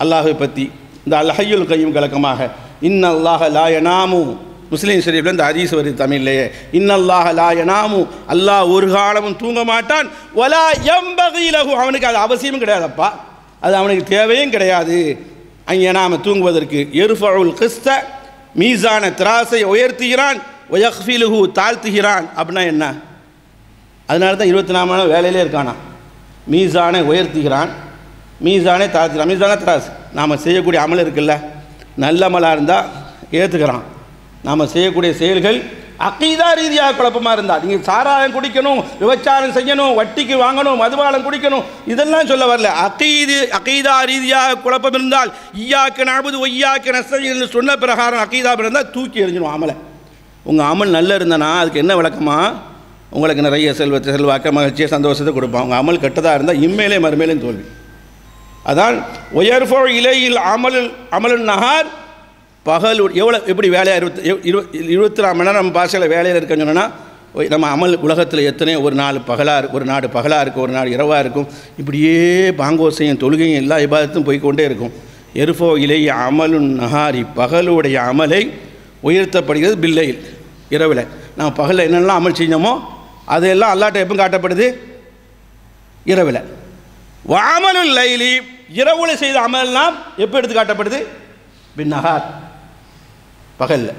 அல்லாஹை பற்றி. இந்த அல் ஹய்யுல் கய்யூம் விளக்கமாக இன்னல்லாஹ லா யனாமு, முஸ்லீம் ஷரீஃபில் இந்த ஹதீஸ் வருது தமிழ்லையே, இன்னல்லாஹ லா யனாமு, அல்லாஹ் ஒரு காலமும் தூங்க மாட்டான். வலா யம்பகி லஹு, அவனுக்கு அது அவசியமும் கிடையாதப்பா, அது அவனுக்கு தேவையும் கிடையாது. அங்கே நாம் தூங்குவதற்கு. எர்ஃபஉல் கிஸ்த, மீசான திராசை உயர்த்துகிறான், ஒயக்ஃபிலுஹு தாழ்த்துகிறான். அப்படின்னா என்ன? அதனால தான் 24 மணி நேரம் வேலையிலே இருக்கானா. மீசானை உயர்த்துகிறான், மீசானை தாழ்த்துகிறான். மீசான திராசு, நாம் செய்யக்கூடிய அமல் இருக்குல்ல, நல்ல அமலாக இருந்தால் ஏற்றுக்கிறான். நாம் செய்யக்கூடிய செயல்கள் அகீதா ரீதியாக குழப்பமாக இருந்தால், நீங்கள் சாராயம் குடிக்கணும், விபச்சாரம் செய்யணும், வட்டிக்கு வாங்கணும், மதுபானம் குடிக்கணும், இதெல்லாம் சொல்ல வரல. அகீதா ரீதியாக குழப்பம் இருந்தால், ஈயாக்க நஅபுது வ ஈயாக்க நஸ்தஈன் என்று சொன்ன பிரகாரம் அகீதா இருந்தால் தூக்கி எறிஞ்சிடும் அமலை. உங்கள் அமல் நல்லா இருந்தனா அதுக்கு என்ன விளக்கமா? உங்களுக்கு நிறைய செல்வாக்க மகிழ்ச்சியை சந்தோஷத்தை கொடுப்பான். உங்கள் அமல் கெட்டதாக இருந்தால் இம்மையிலே மறுமையிலும் தோல்வி. அதான் ஒயர்ஃபோ இலையில் அமலுன் நஹார், பகல் எவ்வளோ எப்படி வேலையாக 24 மணி நேரம் நம்ம பாஷையில் வேலையில் இருக்குன்னு சொன்னால், நம்ம அமல் உலகத்தில் எத்தனையோ ஒரு நாடு பகலாக இருக்கும், ஒரு நாடு இரவாக இருக்கும். இப்படியே பாங்கோசையும் தொழுகையும் எல்லா இபாதத்தும் போய்கொண்டே இருக்கும். எர்ஃபோ இலை அமலுன் நஹாரி, பகலுடைய அமலை உயர்த்தப்படுகிறது பில்லையில், இரவில். நம்ம பகலில் என்னெல்லாம் அமல் செஞ்சோமோ அதையெல்லாம் அல்லாட்ட எப்போ காட்டப்படுது? இரவில். வாமலுல் லைலி, இரவில் செய்த அமலெல்லாம் எப்போ எடுத்து காட்டப்படுது? பின்னஹார், பகலில்.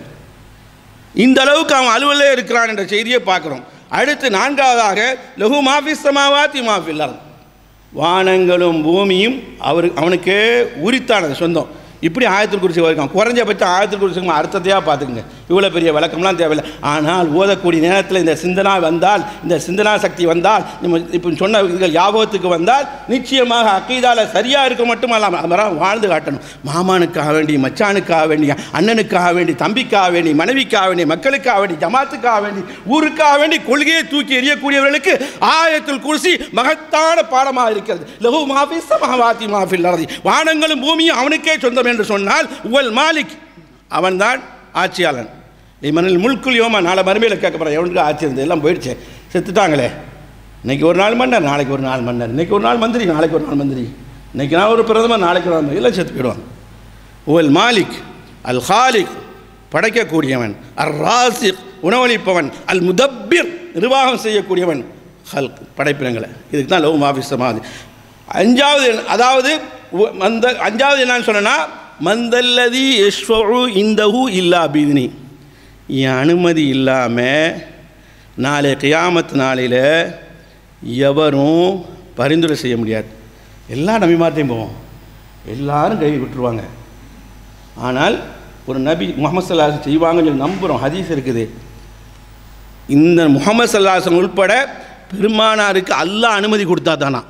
இந்த அளவுக்கு அவன் அலுவலே இருக்கிறான் என்ற செய்தியை பார்க்குறோம். அடுத்து 4வதாக லஹு மாஃபிஸ் ஸமாவாத்தி மாஃபில் அர்த், வானங்களும் பூமியும் அவனுக்கே உரித்தானது, சொந்தம். இப்படி ஆயத்துல் குர்சி வரைக்கும் குறைஞ்சபட்சம் ஆயத்துல் குர்சி அர்த்தத்தையாக பார்த்துக்குங்க. இவ்வளோ பெரிய விளக்கம்லாம் தேவையில்லை. ஆனால் ஓதக்கூடிய நேரத்தில் இந்த சிந்தனா வந்தால், இந்த சிந்தனா சக்தி வந்தால், இப்போ சொன்ன இதுகள் ஞாபகத்துக்கு வந்தால் நிச்சயமாக அக்கீதால சரியாக இருக்க மட்டும் இல்லாமல் அது வாழ்ந்து காட்டணும். மாமானுக்காக வேண்டி, மச்சானுக்காக வேண்டி, அண்ணனுக்காக வேண்டி, தம்பிக்காக வேண்டி, மனைவிக்காக வேண்டி, மக்களுக்காக வேண்டி, ஜமாத்துக்காக வேண்டி, ஊருக்காக வேண்டி கொள்கையை தூக்கி எறியக்கூடியவர்களுக்கு ஆயத்துல் குர்சி மகத்தான பாடமாக இருக்கிறது. லஹு மாஃபிஸ் ஸமாவாதி மாஃபில் அர்தி, வானங்களும் பூமியும் அவனுக்கே சொந்தம் என்று சொன்னால் உவல் மாலிக், அவன்தான் ஆட்சியாளன். இமனில் முல்குல் யோமா, நாளை மறுமையில் கேட்க போகிறேன் எவனுக்கு ஆட்சி இருந்தது, எல்லாம் போயிடுச்சு, செத்துட்டாங்களே. இன்றைக்கி ஒரு நாள் மன்னர், நாளைக்கு ஒரு நாள் மன்னர், இன்றைக்கி ஒரு நாள் மந்திரி, நாளைக்கு ஒரு நாள் மந்திரி, இன்றைக்கி நான் ஒரு பிரதமர், நாளைக்கு ஒரு நாள், எல்லாம் செத்து போயிடுவாங்க. உவல் மாலிக், அல் ஹாலிக் படைக்கக்கூடியவன், அர் ராசிக் உணவளிப்பவன், அல் முதப்பிர் நிர்வாகம் செய்யக்கூடியவன், ஹல்க் படைப்பினங்களை. இதுக்கு தான் லஹு மாஃபிஸ் ஸமாவாதி. அஞ்சாவது, அதாவது அஞ்சாவது என்னன்னு சொன்னா, மந்தல்லதி யஷ்ஃபஉ இந்தஹு இல்லா பிஇذنி, என் அனுமதி இல்லாமல் நாளை கியாமத் நாளையில் எவரும் பரிந்துரை செய்ய முடியாது. எல்லா நபிமார்ட்டையும் போவோம், எல்லாரும் கை விட்டுருவாங்க. ஆனால் ஒரு நபி முஹம்மது ஸல்லல்லாஹு அலைஹி வஸல்லம் செய்வாங்கன்னு சொல்லி நம்புகிறோம், ஹதீஸ் இருக்குது. இந்த முஹம்மது ஸல்லல்லாஹு அலைஹி வஸல்லம் உட்பட பெருமானாருக்கு அல்லாஹ் அனுமதி கொடுத்தா தானா,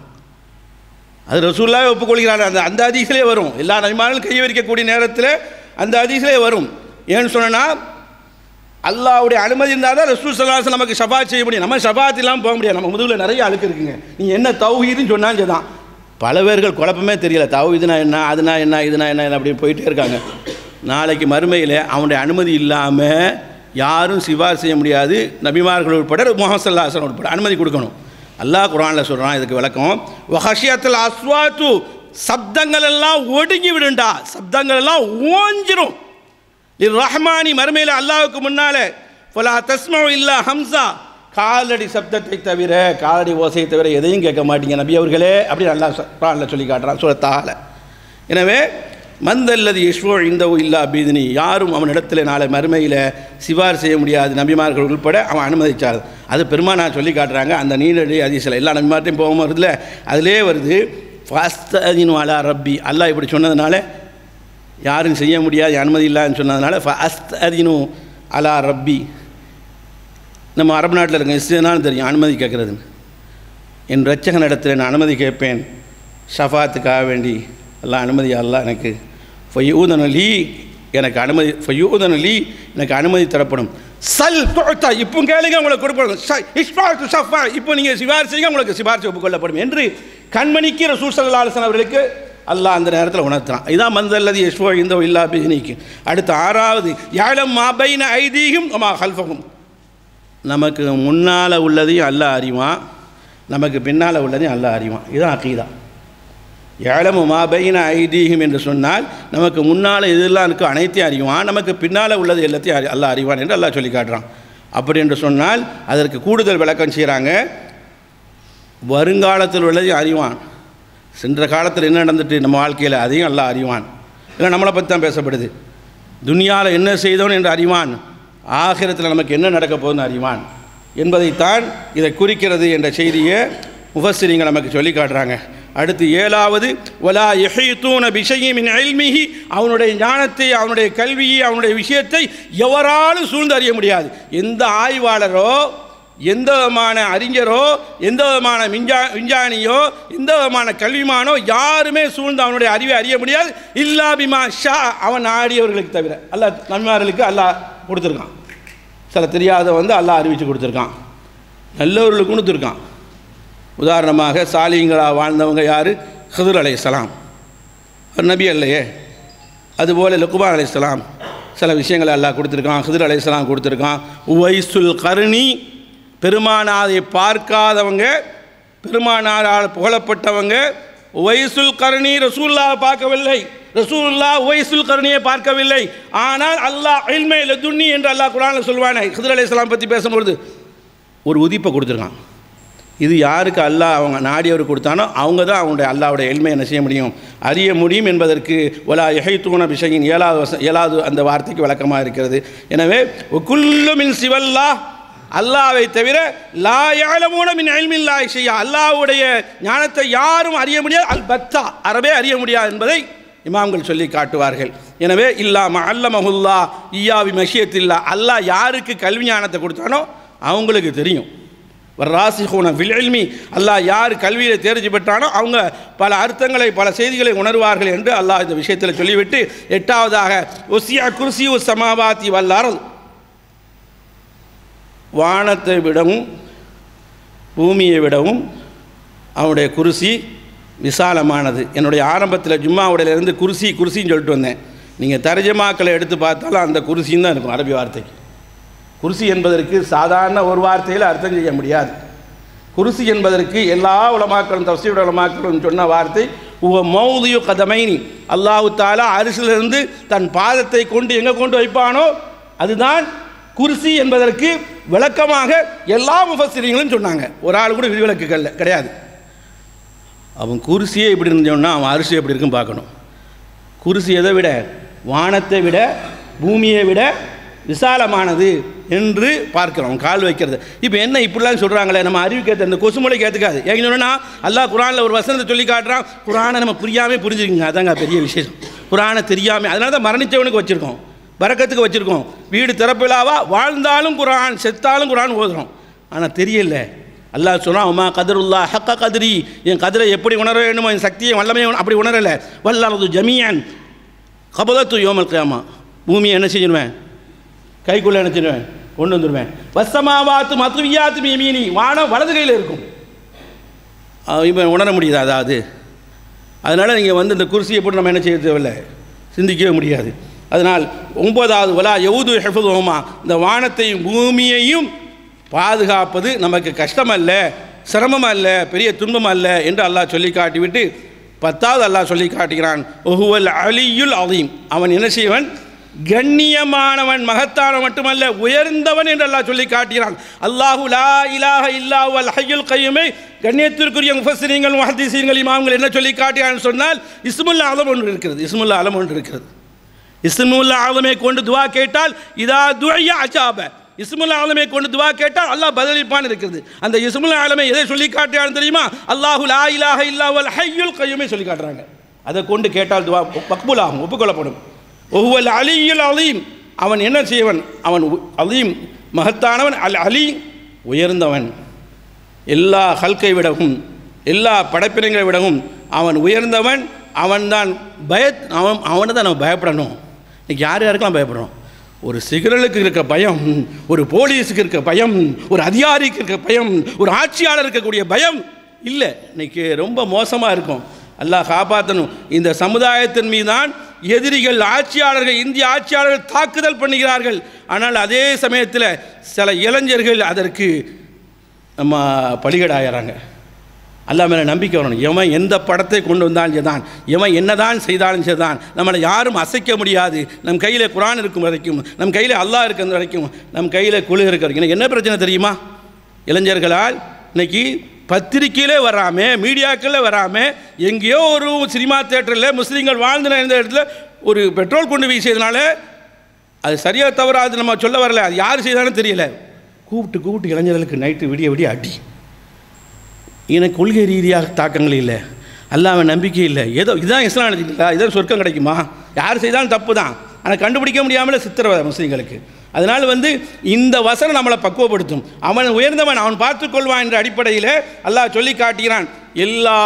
அது ரசூலுல்லாஹ் ஒப்புக்கொள்கிறார். அந்த ஹதீஸிலே வரும், எல்லா நபிமார்களும் கையை விரிக்கக்கூடிய நேரத்தில் அந்த ஹதீஸிலே வரும். ஏன்னு சொன்னால் அல்லாஹ்வுடைய அனுமதி இருந்தால் தான் ரசூல் ஸல்லல்லாஹு அலைஹி வஸல்லம் நமக்கு ஷஃபாத் செய்ய முடியும். நம்ம ஷஃபாத் இல்லாமல் போக முடியாது. நம்ம முதுகில் நிறைய அழுக்கு இருக்குங்க. நீங்கள் என்ன தௌஹீதுன்னு சொன்னாலும் சரி தான், பல பேர்கள் குழப்பமே தெரியல. தௌஹீதுனா என்ன, அதுனா என்ன, இதுனா என்ன அப்படின்னு போயிட்டே இருக்காங்க. நாளைக்கு மறுமையில் அவனுடைய அனுமதி இல்லாமல் யாரும் சிபார் செய்ய முடியாது. நபிமார்கள் உட்பட முஹம்மது ஸல்லல்லாஹு அலைஹி வஸல்லம் உட்பட அனுமதி கொடுக்கணும். அல்லாஹ் குர்ஆனில் சொல்கிறான் இதுக்கு விளக்கம், வஹஷியத்துல் அஸ்வாத்து, சப்தங்கள் எல்லாம் ஒடுங்கி விடுண்டா, சப்தங்கள் எல்லாம் ஓஞ்சிரும். ரஹ்மானி மறுமையில் அல்லாஹ்வுக்கு முன்னால் ஃபலா தஸ்மஉ இல்லா ஹம்ஸா, காலடி சப்தத்தை தவிர, காலடி ஓசையை தவிர எதையும் கேட்க மாட்டீங்க நபி அவர்களே அப்படின்னு அல்லாஹ் குர்ஆனில் சொல்லி காட்டுறான் சூரத்தால. எனவே மந்தல்லதி யஷ்ஃபஉ இந்தஹு இல்லா பிஇذنி, யாரும் அவனிடத்தில் நாளை மறுமையில் சிபார் செய்ய முடியாது நபிமார்கள் உட்பட அவன் அனுமதிச்சார். அது பெருமானார் சொல்லி காட்டுறாங்க. அந்த நீலடி ஹதீஸில் எல்லா நபிமார்ட்டையும் போகாமல் வருதுல, அதிலே வருது ஃபஸ்தஅதினு அலா ரப்பி, அல்லாஹ் இப்படி சொன்னதுனால யாரும் செய்ய முடியாது அனுமதி இல்லான்னு சொன்னதுனால ஃபஸ்தஅதினு அலா ரப்பி. நம்ம அரபு நாட்டில் இருக்க இஸ்னாலும் தெரியும் அனுமதி கேட்குறதுன்னு. என் இரட்சகன் இடத்துல நான் அனுமதி கேட்பேன் ஷஃபாத்துக்காக வேண்டி, அல்லாஹ் அனுமதி, அல்லாஹ் எனக்கு ஃபயூதனலி, எனக்கு அனுமதி, ஃபயூதனலி எனக்கு அனுமதி தரப்படும். சல் துஅத்தா, இப்போ கேளுங்க உங்களுக்கு கொடுப்படும். இஷ்ஃபாத்து ஷஃபா, இப்போ நீங்கள் சிபார் செய்யுங்க உங்களுக்கு சிபார்சை ஒப்புக்கொள்ளப்படும் என்று கண்மணிக்கு ரசூல் ஸல்லல்லாஹு அலைஹி வஸல்லம் அவர்களுக்கு அல்லாஹ் அந்த நேரத்தில் உணர்த்தான். இதான் மந்தல்லதி யஷ்ஃபஉ இந்தஹு இல்லா பிஇذனிக்கு. அடுத்து ஆறாவது, யஅலம் மா பைன ஐதீஹிம் வ மா கல்ஃபஹும், நமக்கு முன்னால் உள்ளதையும் அல்லாஹ் அறிவான், நமக்கு பின்னால் உள்ளதையும் அல்லாஹ் அறிவான். இதுதான் அகீதா. யஅலமு மா பைன ஐதீஹிம் என்று சொன்னால் நமக்கு முன்னால் இதெல்லாம் இருக்குது அனைத்தையும் அறிவான், நமக்கு பின்னால் உள்ளது எல்லாத்தையும் அல்லாஹ் அறிவான் என்று அல்லாஹ் சொல்லி காட்டுறான். அப்படி என்று சொன்னால் அதற்கு கூடுதல் விளக்கம் செய்கிறாங்க. வருங்காலத்தில் உள்ளதையும் அறிவான், சென்ற காலத்தில் என்ன நடந்துட்டு நம்ம வாழ்க்கையில் அதையும் அல்லாஹ் அறிவான். இல்லை நம்மளை பற்றி தான் பேசப்படுது. துனியாவில் என்ன செய்தோன்னு என்று அறிவான், ஆகிரத்தில் நமக்கு என்ன நடக்க போகுதுன்னு அறிவான் என்பதைத்தான் இதை குறிக்கிறது என்ற செய்தியை முஃபஸ்ஸிரீன்கள் நமக்கு சொல்லி காட்டுறாங்க. அடுத்து ஏழாவது, வலா யஹீதூன பிஷைஇன் மின் இல்மிஹி, அவனுடைய ஞானத்தை, அவனுடைய கல்வியை, அவனுடைய விஷயத்தை எவராலும் சூழ்ந்து அறிய முடியாது. எந்த ஆய்வாளரோ, எந்த விதமான அறிஞரோ, எந்த விதமான விஞ்ஞானியோ, எந்த விதமான கல்விமானோ யாருமே சூழ்ந்து அவனுடைய அறிவை அறிய முடியாது. இல்லா பிமா ஷா, அவன் நாடியவர்களுக்கு தவிர. அல்லாஹ் நபிமார்களுக்கு அல்லாஹ் கொடுத்துருக்கான். சில தெரியாத அல்லாஹ் அறிவித்து கொடுத்துருக்கான், நல்லவர்களுக்கு கொடுத்துருக்கான். உதாரணமாக சாலிங்களாக வாழ்ந்தவங்க யார்? ஹிதுர் அலைஹிஸ்ஸலாம், ஒரு நபி அல்லையே. அதுபோல் லுக்மான் அலைஹிஸ்ஸலாம் சில விஷயங்களை அல்லாஹ் கொடுத்துருக்கான், ஹிதுர் அலைஹிஸ்ஸலாம் கொடுத்துருக்கான். உவைசுல் கர்னி, பெருமானாரை பார்க்காதவங்க, பெருமானாரால் புகழப்பட்டவங்க. உவைசுல் கர்னி ரசூலுல்லாஹ் பார்க்கவில்லை, ரசூலுல்லாஹ் உவைசுல் கர்னியை பார்க்கவில்லை. ஆனால் அல்லாஹ் இல்மை லதுன்னி என்று அல்லாஹ் குர்ஆனில் சொல்வானே, ஹிதுர் அலைஹிஸ்ஸலாம் பற்றி பேசும்பொழுது ஒரு உதிப்பை கொடுத்துருக்கான். இது யாருக்கு அல்லாஹ் அவங்க நாடியவர் கொடுத்தானோ அவங்க தான் அவங்களுடைய அல்லாஹ்வுடைய எல்மை என்ன செய்ய முடியும், அறிய முடியும் என்பதற்கு வலா யஹீதூன பிஷைஇன் ஏழாவது அந்த வார்த்தைக்கு விளக்கமாக இருக்கிறது. எனவே குல்லு மின் சிவல்லாஹ், அல்லாஹ்வை தவிர லா யஅலமூன மின் இல்மில்லாஹி ஷைஆ, அல்லாஹ்வுடைய ஞானத்தை யாரும் அறிய முடியாது. அல்பத்தா, அறவே அறிய முடியாது என்பதை இமாம்கள் சொல்லி காட்டுவார்கள். எனவே இல்லாம அல்லமஹுல்லா ஈயாவி மஷியத்தில்லா, அல்லாஹ் யாருக்கு கல்வி ஞானத்தை கொடுத்தானோ அவங்களுக்கு தெரியும். வர்ராசிஹூன ஃபில் இல்மி, அல்லாஹ் யார் கல்வியில் தேர்ச்சி பெற்றானோ அவங்க பல அர்த்தங்களை பல செய்திகளை உணர்வார்கள் என்று அல்லாஹ் இந்த விஷயத்தில் சொல்லிவிட்டு 8வதாக ஒசியா குர்சியு சமாவாத்தி வல்லாரல், வானத்தை விடவும் பூமியை விடவும் அவனுடைய குருசி விசாலமானது. என்னுடைய ஆரம்பத்தில் ஜும்மாவுடையிலேருந்து குருசின்னு சொல்லிட்டு வந்தேன். நீங்கள் தர்ஜமாக்களை எடுத்து பார்த்தாலும் அந்த குருசின்னு தான் இருக்கும். அரபி வார்த்தைக்கு குருசி என்பதற்கு சாதாரண ஒரு வார்த்தையில் அர்த்தம் செய்ய முடியாது. குருசி என்பதற்கு எல்லா உலமாக்களும் தஃசீர் உலமாக்களும் சொன்ன வார்த்தை மௌதியு கதமைனி, அல்லாஹு தஆலா அரிசிலிருந்து தன் பாதத்தை கொண்டு எங்கே கொண்டு வைப்பானோ அதுதான் குருசி என்பதற்கு விளக்கமாக எல்லா முஃபஸ்ஸிரீன்களும் சொன்னாங்க. ஒரு ஆள் கூட விதிவிலக்குகள் கிடையாது. அவன் குருசியே எப்படி இருந்தோன்னா அவன் அரிசி எப்படி இருக்குன்னு பார்க்கணும். குருசி எதை விட, வானத்தை விட பூமியை விட விசாலமானது என்று பார்க்கிறோம். கால் வைக்கிறது. இப்போ என்ன இப்படிலாம் சொல்கிறாங்களே, நம்ம அறிவிக்க இந்த கொசுமொழி கேட்டுக்காது. ஏன் சொன்னா அல்லாஹ் குரானில் ஒரு வசனத்தை சொல்லி காட்டுறான். குரானை நம்ம புரியாமல் புரிஞ்சுக்குங்க, அதாங்க பெரிய விசேஷம். குரானை தெரியாமல், அதனால தான் மரணித்தவனுக்கு வச்சுருக்கோம், பரக்கத்துக்கு வச்சுருக்கோம். வீடு திறப்பிலாவா வாழ்ந்தாலும் குரான், செத்தாலும் குரான் ஓதுறோம். ஆனால் தெரியல. அல்லாஹ் சொல்கிறான் அம்மா கதருல்லா ஹக்க கதிரி, என் கதிரை எப்படி உணர வேண்டுமோ என் சக்தியை வல்லமையை அப்படி உணரலை. வல்லாரது ஜமியான் கபதத்து யோமல் கியாமா, பூமியை என்ன செஞ்சிடுவேன், கைக்குள்ளே என்ன செஞ்சுவேன், கொண்டு வந்துடுவேன். வசமாவாத்து மத்துவியாத்து மீனி, வானம் வலது கையில் இருக்கும். இப்போ உணர முடியுது. அதாவது அதனால் நீங்கள் இந்த குர்சியை போட்டு நம்ம என்ன செய்ய தேவையில்லை, சிந்திக்கவே முடியாது. அதனால் 9வது வலா யவுது ஹிஃபுதுஹுமா, இந்த வானத்தையும் பூமியையும் பாதுகாப்பது நமக்கு கஷ்டம் அல்ல, சிரமம் அல்ல, பெரிய துன்பம் அல்ல என்று அல்லாஹ் சொல்லி காட்டிவிட்டு 10வது அல்லாஹ் சொல்லி காட்டுகிறான் ஒஹுவல் அலியுல் அலீம், அவன் என்ன செய்வன், கண்ணியமானவன், மகத்தானவன் மட்டுமல்ல உயர்ந்தவன் என்று அல்லாஹ் சொல்லி காட்டுகிறான். அல்லாஹு லா இலாஹ இல்லா ஹுவல் ஹய்யுல் கய்யூமை, கண்ணியத்திற்குரிய முஃபஸ்ஸிரீன்கள் முஹத்திஸீன்கள் இமாம்கள் என்ன சொல்லி காட்டுகிறான்னு சொன்னால் இஸ்முல் ஆலம் ஒன்று இருக்கிறது. இஸ்முல் ஆலம் ஒன்று இருக்கிறது. இஸ்முல் ஆலமை கொண்டு துவா கேட்டால் இதா துஆ அஜாப, இஸ்முல் ஆலமை கொண்டு துவா கேட்டால் அல்லாஹ் பதிலளிப்பான் இருக்கிறது. அந்த இஸ்முல் ஆலமை எதை சொல்லி காட்டுறான்னு தெரியுமா, அல்லாஹு லா இலாஹ இல்லா ஹுவல் ஹய்யுல் கய்யூமை சொல்லி காட்டுறாங்க. அதை கொண்டு கேட்டால் துவா மக்பூல் ஆகும், ஒப்புக்கொள்ளப்படும். ஒஹுவல் அலியுல் அலீம், அவன் என்ன செய்வன், அவன் அலீம் மகத்தானவன், அல் அலி உயர்ந்தவன், எல்லா ஹல்கை விடவும் எல்லா படைப்பினங்களை விடவும் அவன் உயர்ந்தவன். அவன்தான் அவனை தான் நம்ம பயப்படணும். இன்றைக்கி யாருக்கெல்லாம் பயப்படுறோம்? ஒரு சிகரலுக்கு இருக்க பயம், ஒரு போலீஸுக்கு இருக்க பயம், ஒரு அதிகாரிக்கு இருக்க பயம், ஒரு ஆட்சியாளர் இருக்கக்கூடிய பயம் இல்லை. இன்றைக்கி ரொம்ப மோசமாக இருக்கும். அல்லாஹ் காப்பாற்றணும். இந்த சமுதாயத்தின் மீதான் எதிரிகள், ஆட்சியாளர்கள், இந்திய ஆட்சியாளர்கள் தாக்குதல் பண்ணுகிறார்கள். ஆனால் அதே சமயத்தில் சில இளைஞர்கள் அதற்கு நம்ம பலிகடாகிறாங்க. அல்லாஹ் மேலே நம்பிக்கை வரணும். எவன் எந்த படத்தை கொண்டு வந்தாலும் சரிதான், எவன் என்னதான் செய்தாலும் சரிதான், நம்மளை யாரும் அசைக்க முடியாது. நம் கையில் குரான் இருக்கும் வரைக்கும், நம் கையில் அல்லாஹ் இருக்கிற வரைக்கும், நம் கையில் குழு இருக்கிற வரைக்கும். என்ன பிரச்சனை தெரியுமா, இளைஞர்களால் இன்னைக்கு பத்திரிக்கையிலே வராமல், மீடியாக்களில் வராமல், எங்கேயோ ஒரு சினிமா தியேட்டரில் முஸ்லீம்கள் வாழ்ந்து இருந்த இடத்துல ஒரு பெட்ரோல் கொண்டு வீசியதுனால, அது சரியாக தவறாது நம்ம சொல்ல வரல, அது யார் செய்தாலும் தெரியல, கூப்பிட்டு இளைஞர்களுக்கு நைட்டு விடிய விடிய அடி. எனக்கு கொள்கை ரீதியாக தாக்கங்கள் இல்லை, அல்லாஹ்வை நம்பிக்கை இல்லை, ஏதோ இதுதான் இஸ்லாம் நினைச்சிங்களா, இதுதான் சொர்க்கம் கிடைக்குமா, யார் செய்தாலும் தப்பு தான், ஆனால் கண்டுபிடிக்க முடியாமல் சித்திரவதை முஸ்லீம்களுக்கு. அதனால் இந்த வசனம் நம்மளை பக்குவப்படுத்தும். அவன் உயர்ந்தவன், அவன் பார்த்துக்கொள்வான் என்ற அடிப்படையில் அல்லாஹ் சொல்லி காட்டுகிறான். எல்லா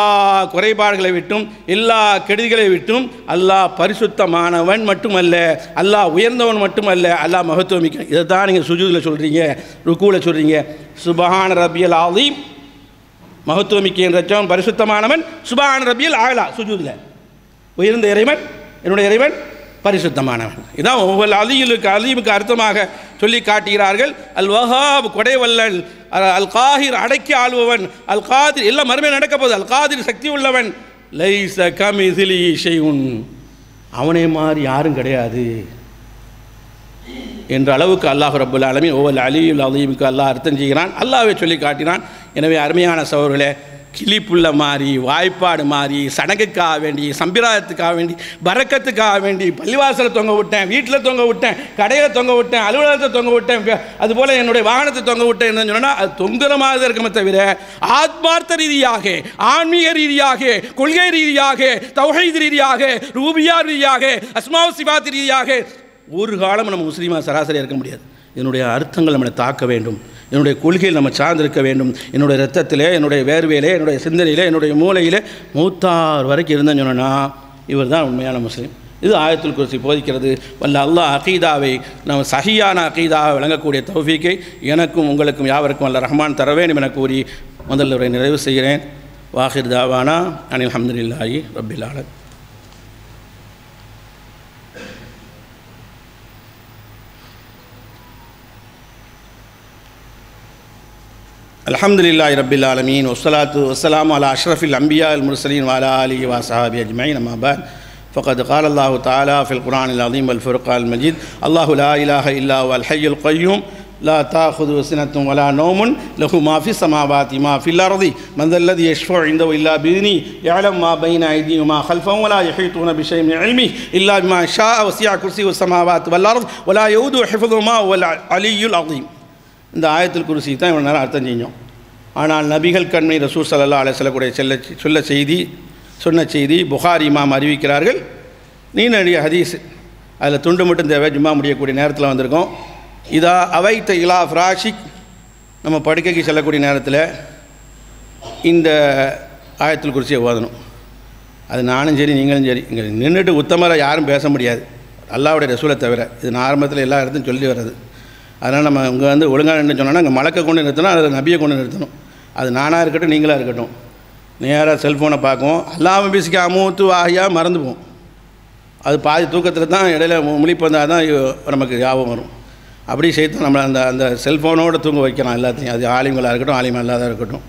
குறைபாடுகளை விட்டும் எல்லா கெடுதிகளை விட்டும் அல்லாஹ் பரிசுத்தமானவன் மட்டுமல்ல, அல்லாஹ் உயர்ந்தவன் மட்டுமல்ல, அல்லாஹ் மகத்துவமிக்க. இதை தான் நீங்கள் சுஜூதில் சொல்கிறீங்க, ருக்கூவில் சொல்கிறீங்க. சுபஹான ரப்பியல் ஆலீம், மகத்துவமிக்க என்றவன் பரிசுத்தமானவன். சுபஹான ரப்பியல் ஆலா, சுஜூதில் உயர்ந்த இறைவன், என்னுடைய இறைவன் பரிசுத்தமானவன். இதான் ஒவ்வொரு அலீமுக்கு அர்த்தமாக சொல்லி காட்டுகிறார்கள். அல் வஹாப் கொடைவல்லல், அல் காஹிர் அடக்கி ஆளுபவன், அல் காதிர் எல்லாம் மறுமையில் நடக்க போகுது, அல் காதிர் சக்தி உள்ளவன், லைஸ கமிஸ்லிஹி ஷைஉன், அவனை மாதிரி யாரும் கிடையாது என்ற அளவுக்கு அல்லாஹ் ரப்புல் ஆலமீன் ஒவ்வொரு அலியுல் அலீமுக்கு அல்லாஹ் அர்த்தம் செய்கிறான், அல்லாஹ்வே சொல்லி காட்டினான். எனவே அருமையான சகோதரர்களே, கிளிப்புள்ள மாறி, வாய்ப்பாடு மாறி, சடங்குக்காக வேண்டி, சம்பிரதாயத்துக்காக வேண்டி, பறக்கத்துக்காக வேண்டி பள்ளிவாசலை தொங்க விட்டேன், வீட்டில் தொங்க விட்டேன், கடையில் தொங்க விட்டேன், அலுவலகத்தை தொங்க விட்டேன், அதுபோல் என்னுடைய வாகனத்தை தொங்க விட்டேன் என்னன்னு சொன்னால் அது தொங்குற மாதிரி இருக்குமே தவிர ஆத்மார்த்த ரீதியாக, ஆன்மீக ரீதியாக, கொள்கை ரீதியாக, தௌஹீத் ரீதியாக, ரூபியா ரீதியாக, அஸ்மாவு சிபாத் ரீதியாக ஒரு காலம் நம்ம முஸ்லீமாக சராசரியாக இருக்க முடியாது. என்னுடைய அர்த்தங்கள் நம்மளை தாக்க வேண்டும், என்னுடைய கொள்கையில் நம்ம சார்ந்திருக்க வேண்டும். என்னுடைய ரத்தத்திலே, என்னுடைய வேர்வையிலே, என்னுடைய சிந்தனையிலே, என்னுடைய மூளையிலே மூத்தார் வரைக்கும் இருந்தேன்னு சொன்னால் இவர் தான் உண்மையான முஸ்லீம். இது ஆயத்துல் குர்சி போதிக்கிறது. வல்ல அல்லாஹ் அகீதாவை நம்ம சஹியான அகீதாக விளங்கக்கூடிய தௌஃபீக்கை எனக்கும் உங்களுக்கும் யாவருக்கும் வல்ல ரஹ்மான் தர வேண்டும் என கூறி முதல் உரை நிறைவு செய்கிறேன். வாஹிர் தாவானா அனில் அல்ஹம்துலில்லாஹி ரப்பில் ஆலமீன். அல்ஹம்துலில்லாஹி ரப்பில் ஆலமீன் வஸ்ஸலாத்து வஸ்ஸலாமு அலா அஷ்ரஃபில் அன்பியா வல் முர்சலீன் வ அலா ஆலிஹி வ ஸஹாபிஹி அஜ்மஈன். அம்மா பஅத். ஃபகத் क़ால அல்லாஹு தஆலா ஃபில் குர்ஆனில் அஸீம் வல் ஃபுர்கானில் மஜீத். அல்லாஹு லா இலாஹ இல்லா ஹுவல் ஹய்யுல் கய்யூம் லா தஅഖுதுஹு சினத்துன் வலா நௌமுன் லஹு மா ஃபிஸ் ஸமாவாதி மா ஃபில் அர்தி மன் தல்லதி யஷ்ஃபஉ இன்தஹு இல்லா பிஇذنி யஅலம் மா பைன ஐதிஹிம் வ மா கல்ஃபஹும் வலா யஹீதுன பிஷைஇன் மின் இல்மிஹி இல்லா பிமா ஷாஅ வஸிஅ குர்சியுஹு ஸமாவாதி வல் அர்த் வலா யஊதுஹு ஹிஃபுதுஹுமா வல் அலிய்யுல் அஸீம். இந்த ஆயத்துல் குர்சி தான் இவ்வளோ நேரம் அர்த்தம் செஞ்சோம். ஆனால் நபிகள் கண்மணி ரசூல் ஸல்லல்லாஹு அலைஹி வஸல்லம் கூடிய சொன்ன செய்தி புகாரி இமாம் அறிவிக்கிறார்கள். நீண்ட ஹதீஸ், அதில் துண்டு மட்டும் தேவை, ஜும்மா முடியக்கூடிய நேரத்தில் வந்திருக்கோம். இதா அவைத்த இலா ஃப்ராஷிக், நம்ம படுக்கைக்கு செல்லக்கூடிய நேரத்தில் இந்த ஆயத்துல் குர்சியை ஓதணும். அது நானும் சரி நீங்களும் சரி, இங்கே நின்றுட்டு உத்தமரை யாரும் பேச முடியாது அல்லாஹ்வுடைய ரசூலை தவிர. இது நான் ஆரம்பத்தில் எல்லா இடத்தையும் சொல்லி வர்றது. அதனால் நம்ம இங்கே வந்து ஒழுங்காக நின்று சொன்னோன்னா இங்கே மலக்கை கொண்டு நிறுத்தணும், அதில் நபியை கொண்டு நிறுத்தணும். அது நானாக இருக்கட்டும், நீங்களாக இருக்கட்டும். நேராக செல்ஃபோனை பார்க்குவோம், அல்லாமல் பேசிக்க அமூத்து ஆகியா மறந்துப்போம். அது பாதி தூக்கத்தில் தான் இடையில முழிப்பு வந்தால் தான் நமக்கு ஞாபகம் வரும். அப்படி செய்து நம்மளை அந்த செல்ஃபோனோடு தூங்க வைக்கலாம் எல்லாத்தையும். அது ஆலிம்களாக இருக்கட்டும், ஆலிம் அல்லாத இருக்கட்டும்.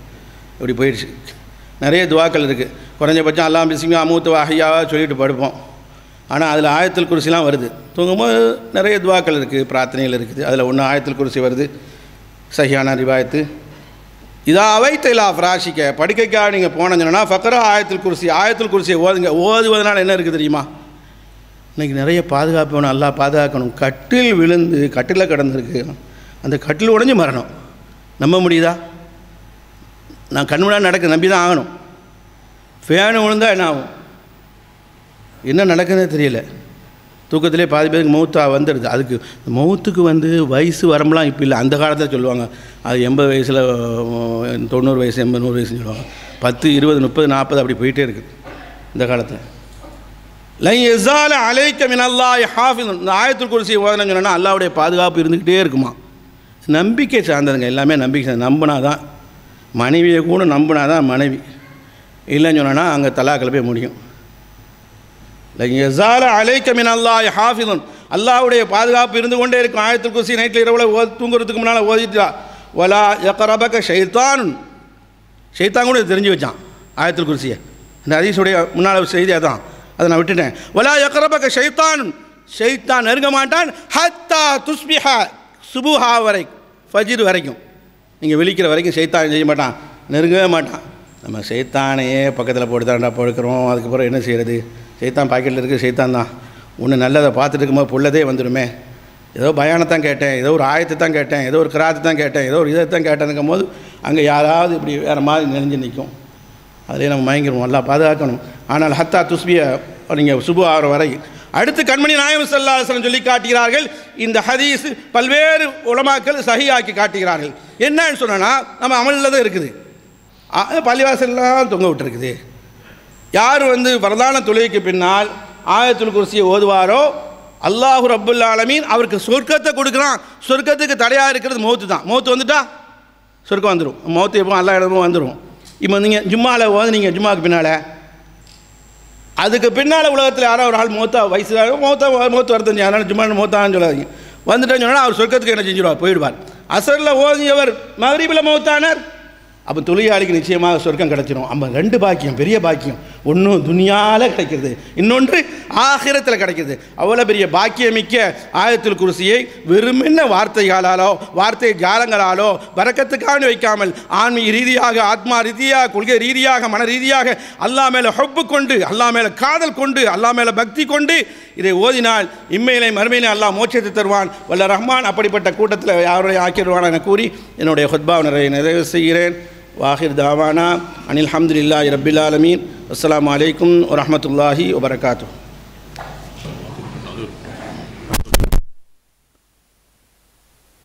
இப்படி போயிடுச்சு. நிறைய துவாக்கள் இருக்குது. குறைஞ்சபட்சம் அல்லாமல் பேசிக்க அமூத்து ஆகியாவாக சொல்லிட்டு படுப்போம். ஆனால் அதில் ஆயத்துல் குர்சிலாம் வருது. தூங்கும்போது நிறைய துவாக்கள் இருக்குது, பிரார்த்தனைகள் இருக்குது. அதில் ஒன்று ஆயத்துல் குர்சி வருது, சஹியான ரிவாயத்து. இதா அவைத்த இலா ஃப்ராஷிக்க, படுக்கைக்காக நீங்கள் போனீங்கன்னா ஃபக்ரா ஆயத்துல் குர்சி, ஆயத்துல் குர்சியை ஓதுங்க. ஓதுவதனால் என்ன இருக்குது தெரியுமா? இன்றைக்கி நிறைய பாதுகாப்பு வேணும், நல்லா பாதுகாக்கணும். கட்டில் விழுந்து கட்டில் கிடந்திருக்கு, அந்த கட்டில் உடஞ்சி மரணம். நம்ப முடியுதா? நான் கண் முன்னாடி நடக்க நம்பி தான் ஆகணும். ஃபேனு விழுந்தால் என்ன ஆகும்? என்ன நடக்குதுன்னே தெரியல. தூக்கத்திலே பாதி பேருக்கு மௌத்தாக வந்துடுது. அதுக்கு மௌத்துக்கு வயசு வரம்பெலாம் இப்போ இல்லை. அந்த காலத்தில் சொல்லுவாங்க அது 80 வயசில் 90 வயசு 80 100 வயசுன்னு சொல்லுவாங்க. 10 20 30 40 அப்படி போயிட்டே இருக்குது இந்த காலத்தில். லை யஸால அலைக்க மினல்லாஹி ஹாஃபிதுன். இந்த ஆயத்துல் குர்சி ஓதணும்னு சொன்னால் அல்லாஹ்வுடைய பாதுகாப்பு இருந்துக்கிட்டே இருக்குமா. நம்பிக்கை சார்ந்ததுங்க, எல்லாமே நம்பிக்கை. நம்பினா தான் மனைவியை கூட நம்பினா தான் மனைவி, இல்லைன்னு சொன்னால் அங்கே தலாக்கில் போய் முடியும். லை யஸால அலைக்க மினல்லாஹி ஹாஃபிதுன். அல்லாஹ்வுடைய பாதுகாப்பு இருந்து கொண்டே இருக்கும். ஆயத்துல் குர்சி நைட்டில் இரவில் தூங்குறதுக்கு முன்னால் ஓதிட்டா. வலா யக்ரபக ஷைத்தான். ஷைத்தான் கூட தெரிஞ்சு வச்சான் ஆயத்துல் குர்சியை. இந்த ஹதீஸுடைய முன்னால் செய்தி அதான், அதை நான் விட்டுட்டேன். வலா யக்ரபக ஷைத்தான். ஷைத்தான் நெருங்க மாட்டான். ஹத்தா துஸ்பிஹ, சுபுஹா வரை, ஃபஜ்ர் வரைக்கும், நீங்கள் விழிக்கிற வரைக்கும் ஷைத்தான் செய்ய மாட்டான், நெருங்கவே மாட்டான். நம்ம ஷைத்தானையே பக்கத்தில் போட்டு தாண்டா படுக்கிறோம். அதுக்கப்புறம் என்ன செய்கிறது? ஷைத்தான் பாக்கெட்டில் இருக்குது, ஷைத்தான் தான். ஒன்று நல்லதை பார்த்துட்டு இருக்கும்போது பொல்லதே வந்துடுமே. ஏதோ பயானத்தான் கேட்டேன், ஏதோ ஒரு ஆயத்தை தான் கேட்டேன், ஏதோ ஒரு கிராத்தை தான் கேட்டேன், ஏதோ ஒரு இதை தான் கேட்டேன்னுக்கும் போது அங்கே யாராவது இப்படி வேறு மாதிரி நெறிஞ்சு நிற்கும். அதிலே நம்ம மயங்கிடுவோம். நல்லா பாதுகாக்கணும். ஆனால் ஹத்தா துஸ்பியை நீங்கள் சுபு ஆகிற வரை. அடுத்து கண்மணி நாயகம் ஸல்லல்லாஹு அலைஹி வஸல்லம் சொல்லி காட்டுகிறார்கள். இந்த ஹதீஸ் பல்வேறு உலமாக்கள் சஹீஹாக்கி காட்டுகிறார்கள். என்னன்னு சொன்னால் நம்ம அமலில் தான் இருக்குது. பள்ளிவாசல்லாம் தொங்க விட்டுருக்குது. யார் வரதான தொழுகைக்கு பின்னால் ஆயத்துல் குர்சியை ஓதுவாரோ அல்லாஹு ரப்புல் ஆலமீன் அவருக்கு சொர்க்கத்தை கொடுக்குறான். சொர்க்கத்துக்கு தடையாக இருக்கிறது மௌத்து தான். மௌத்து வந்துட்டா சொர்க்கம் வந்துடும். மௌத்து எப்போ எல்லா இடமும் வந்துடும். இப்போ நீங்கள் ஜும்மாவில் ஓதுனீங்க, ஜும்மாவுக்கு பின்னால், அதுக்கு பின்னால் உலகத்தில் யாரோ ஒரு ஆள் மௌத்து வருத்தஞ்சு, அதனால் ஜும்மாவில் மௌத்தான்னு சொல்லாதீங்க. வந்துட்டேன்னு சொன்னால் அவர் சொர்க்கத்துக்கு என்ன செஞ்சிடுவார்? போயிடுவார். அசரில் ஓதியவர் மக்ரிபில் மௌத்தானார், அப்போ தொழிலாளிக்கு நிச்சயமாக சொர்க்கம் கிடச்சிடும். நம்ம 2 பாக்கியம், பெரிய பாக்கியம். ஒன்று துனியாவில் கிடைக்கிறது, இன்னொன்று ஆகிரத்தில் கிடைக்கிறது. அவ்வளோ பெரிய பாக்கியமிக்க ஆயத்துல் குர்சியை வெறுமென்ன வார்த்தைகளாலோ வார்த்தை ஜாலங்களாலோ வரக்கத்துக்காக வைக்காமல் ஆன்மீக ரீதியாக, ஆத்மா ரீதியாக, கொள்கை ரீதியாக, மன ரீதியாக அல்லாஹ் மேலே ஹொப்பு கொண்டு, அல்லாஹ் மேலே காதல் கொண்டு, அல்லாஹ் மேலே பக்தி கொண்டு இதை ஓதினால் இம்மையிலே மறுமையிலே அல்லாஹ் மோட்சத்தை தருவான். வல்ல ரஹ்மான் அப்படிப்பட்ட கூட்டத்தில் யாருடைய ஆக்கிடுவான் என கூறி என்னுடைய ஹுத்பாவை நிறைவு செய்கிறேன். வாஹிர் தாவானா அனில் ஹம்துலில்லாஹி ரப்பில் ஆலமீன். அஸ்ஸலாமு அலைக்கும் வரஹ்மத்துல்லாஹி வபரகாத்துஹு.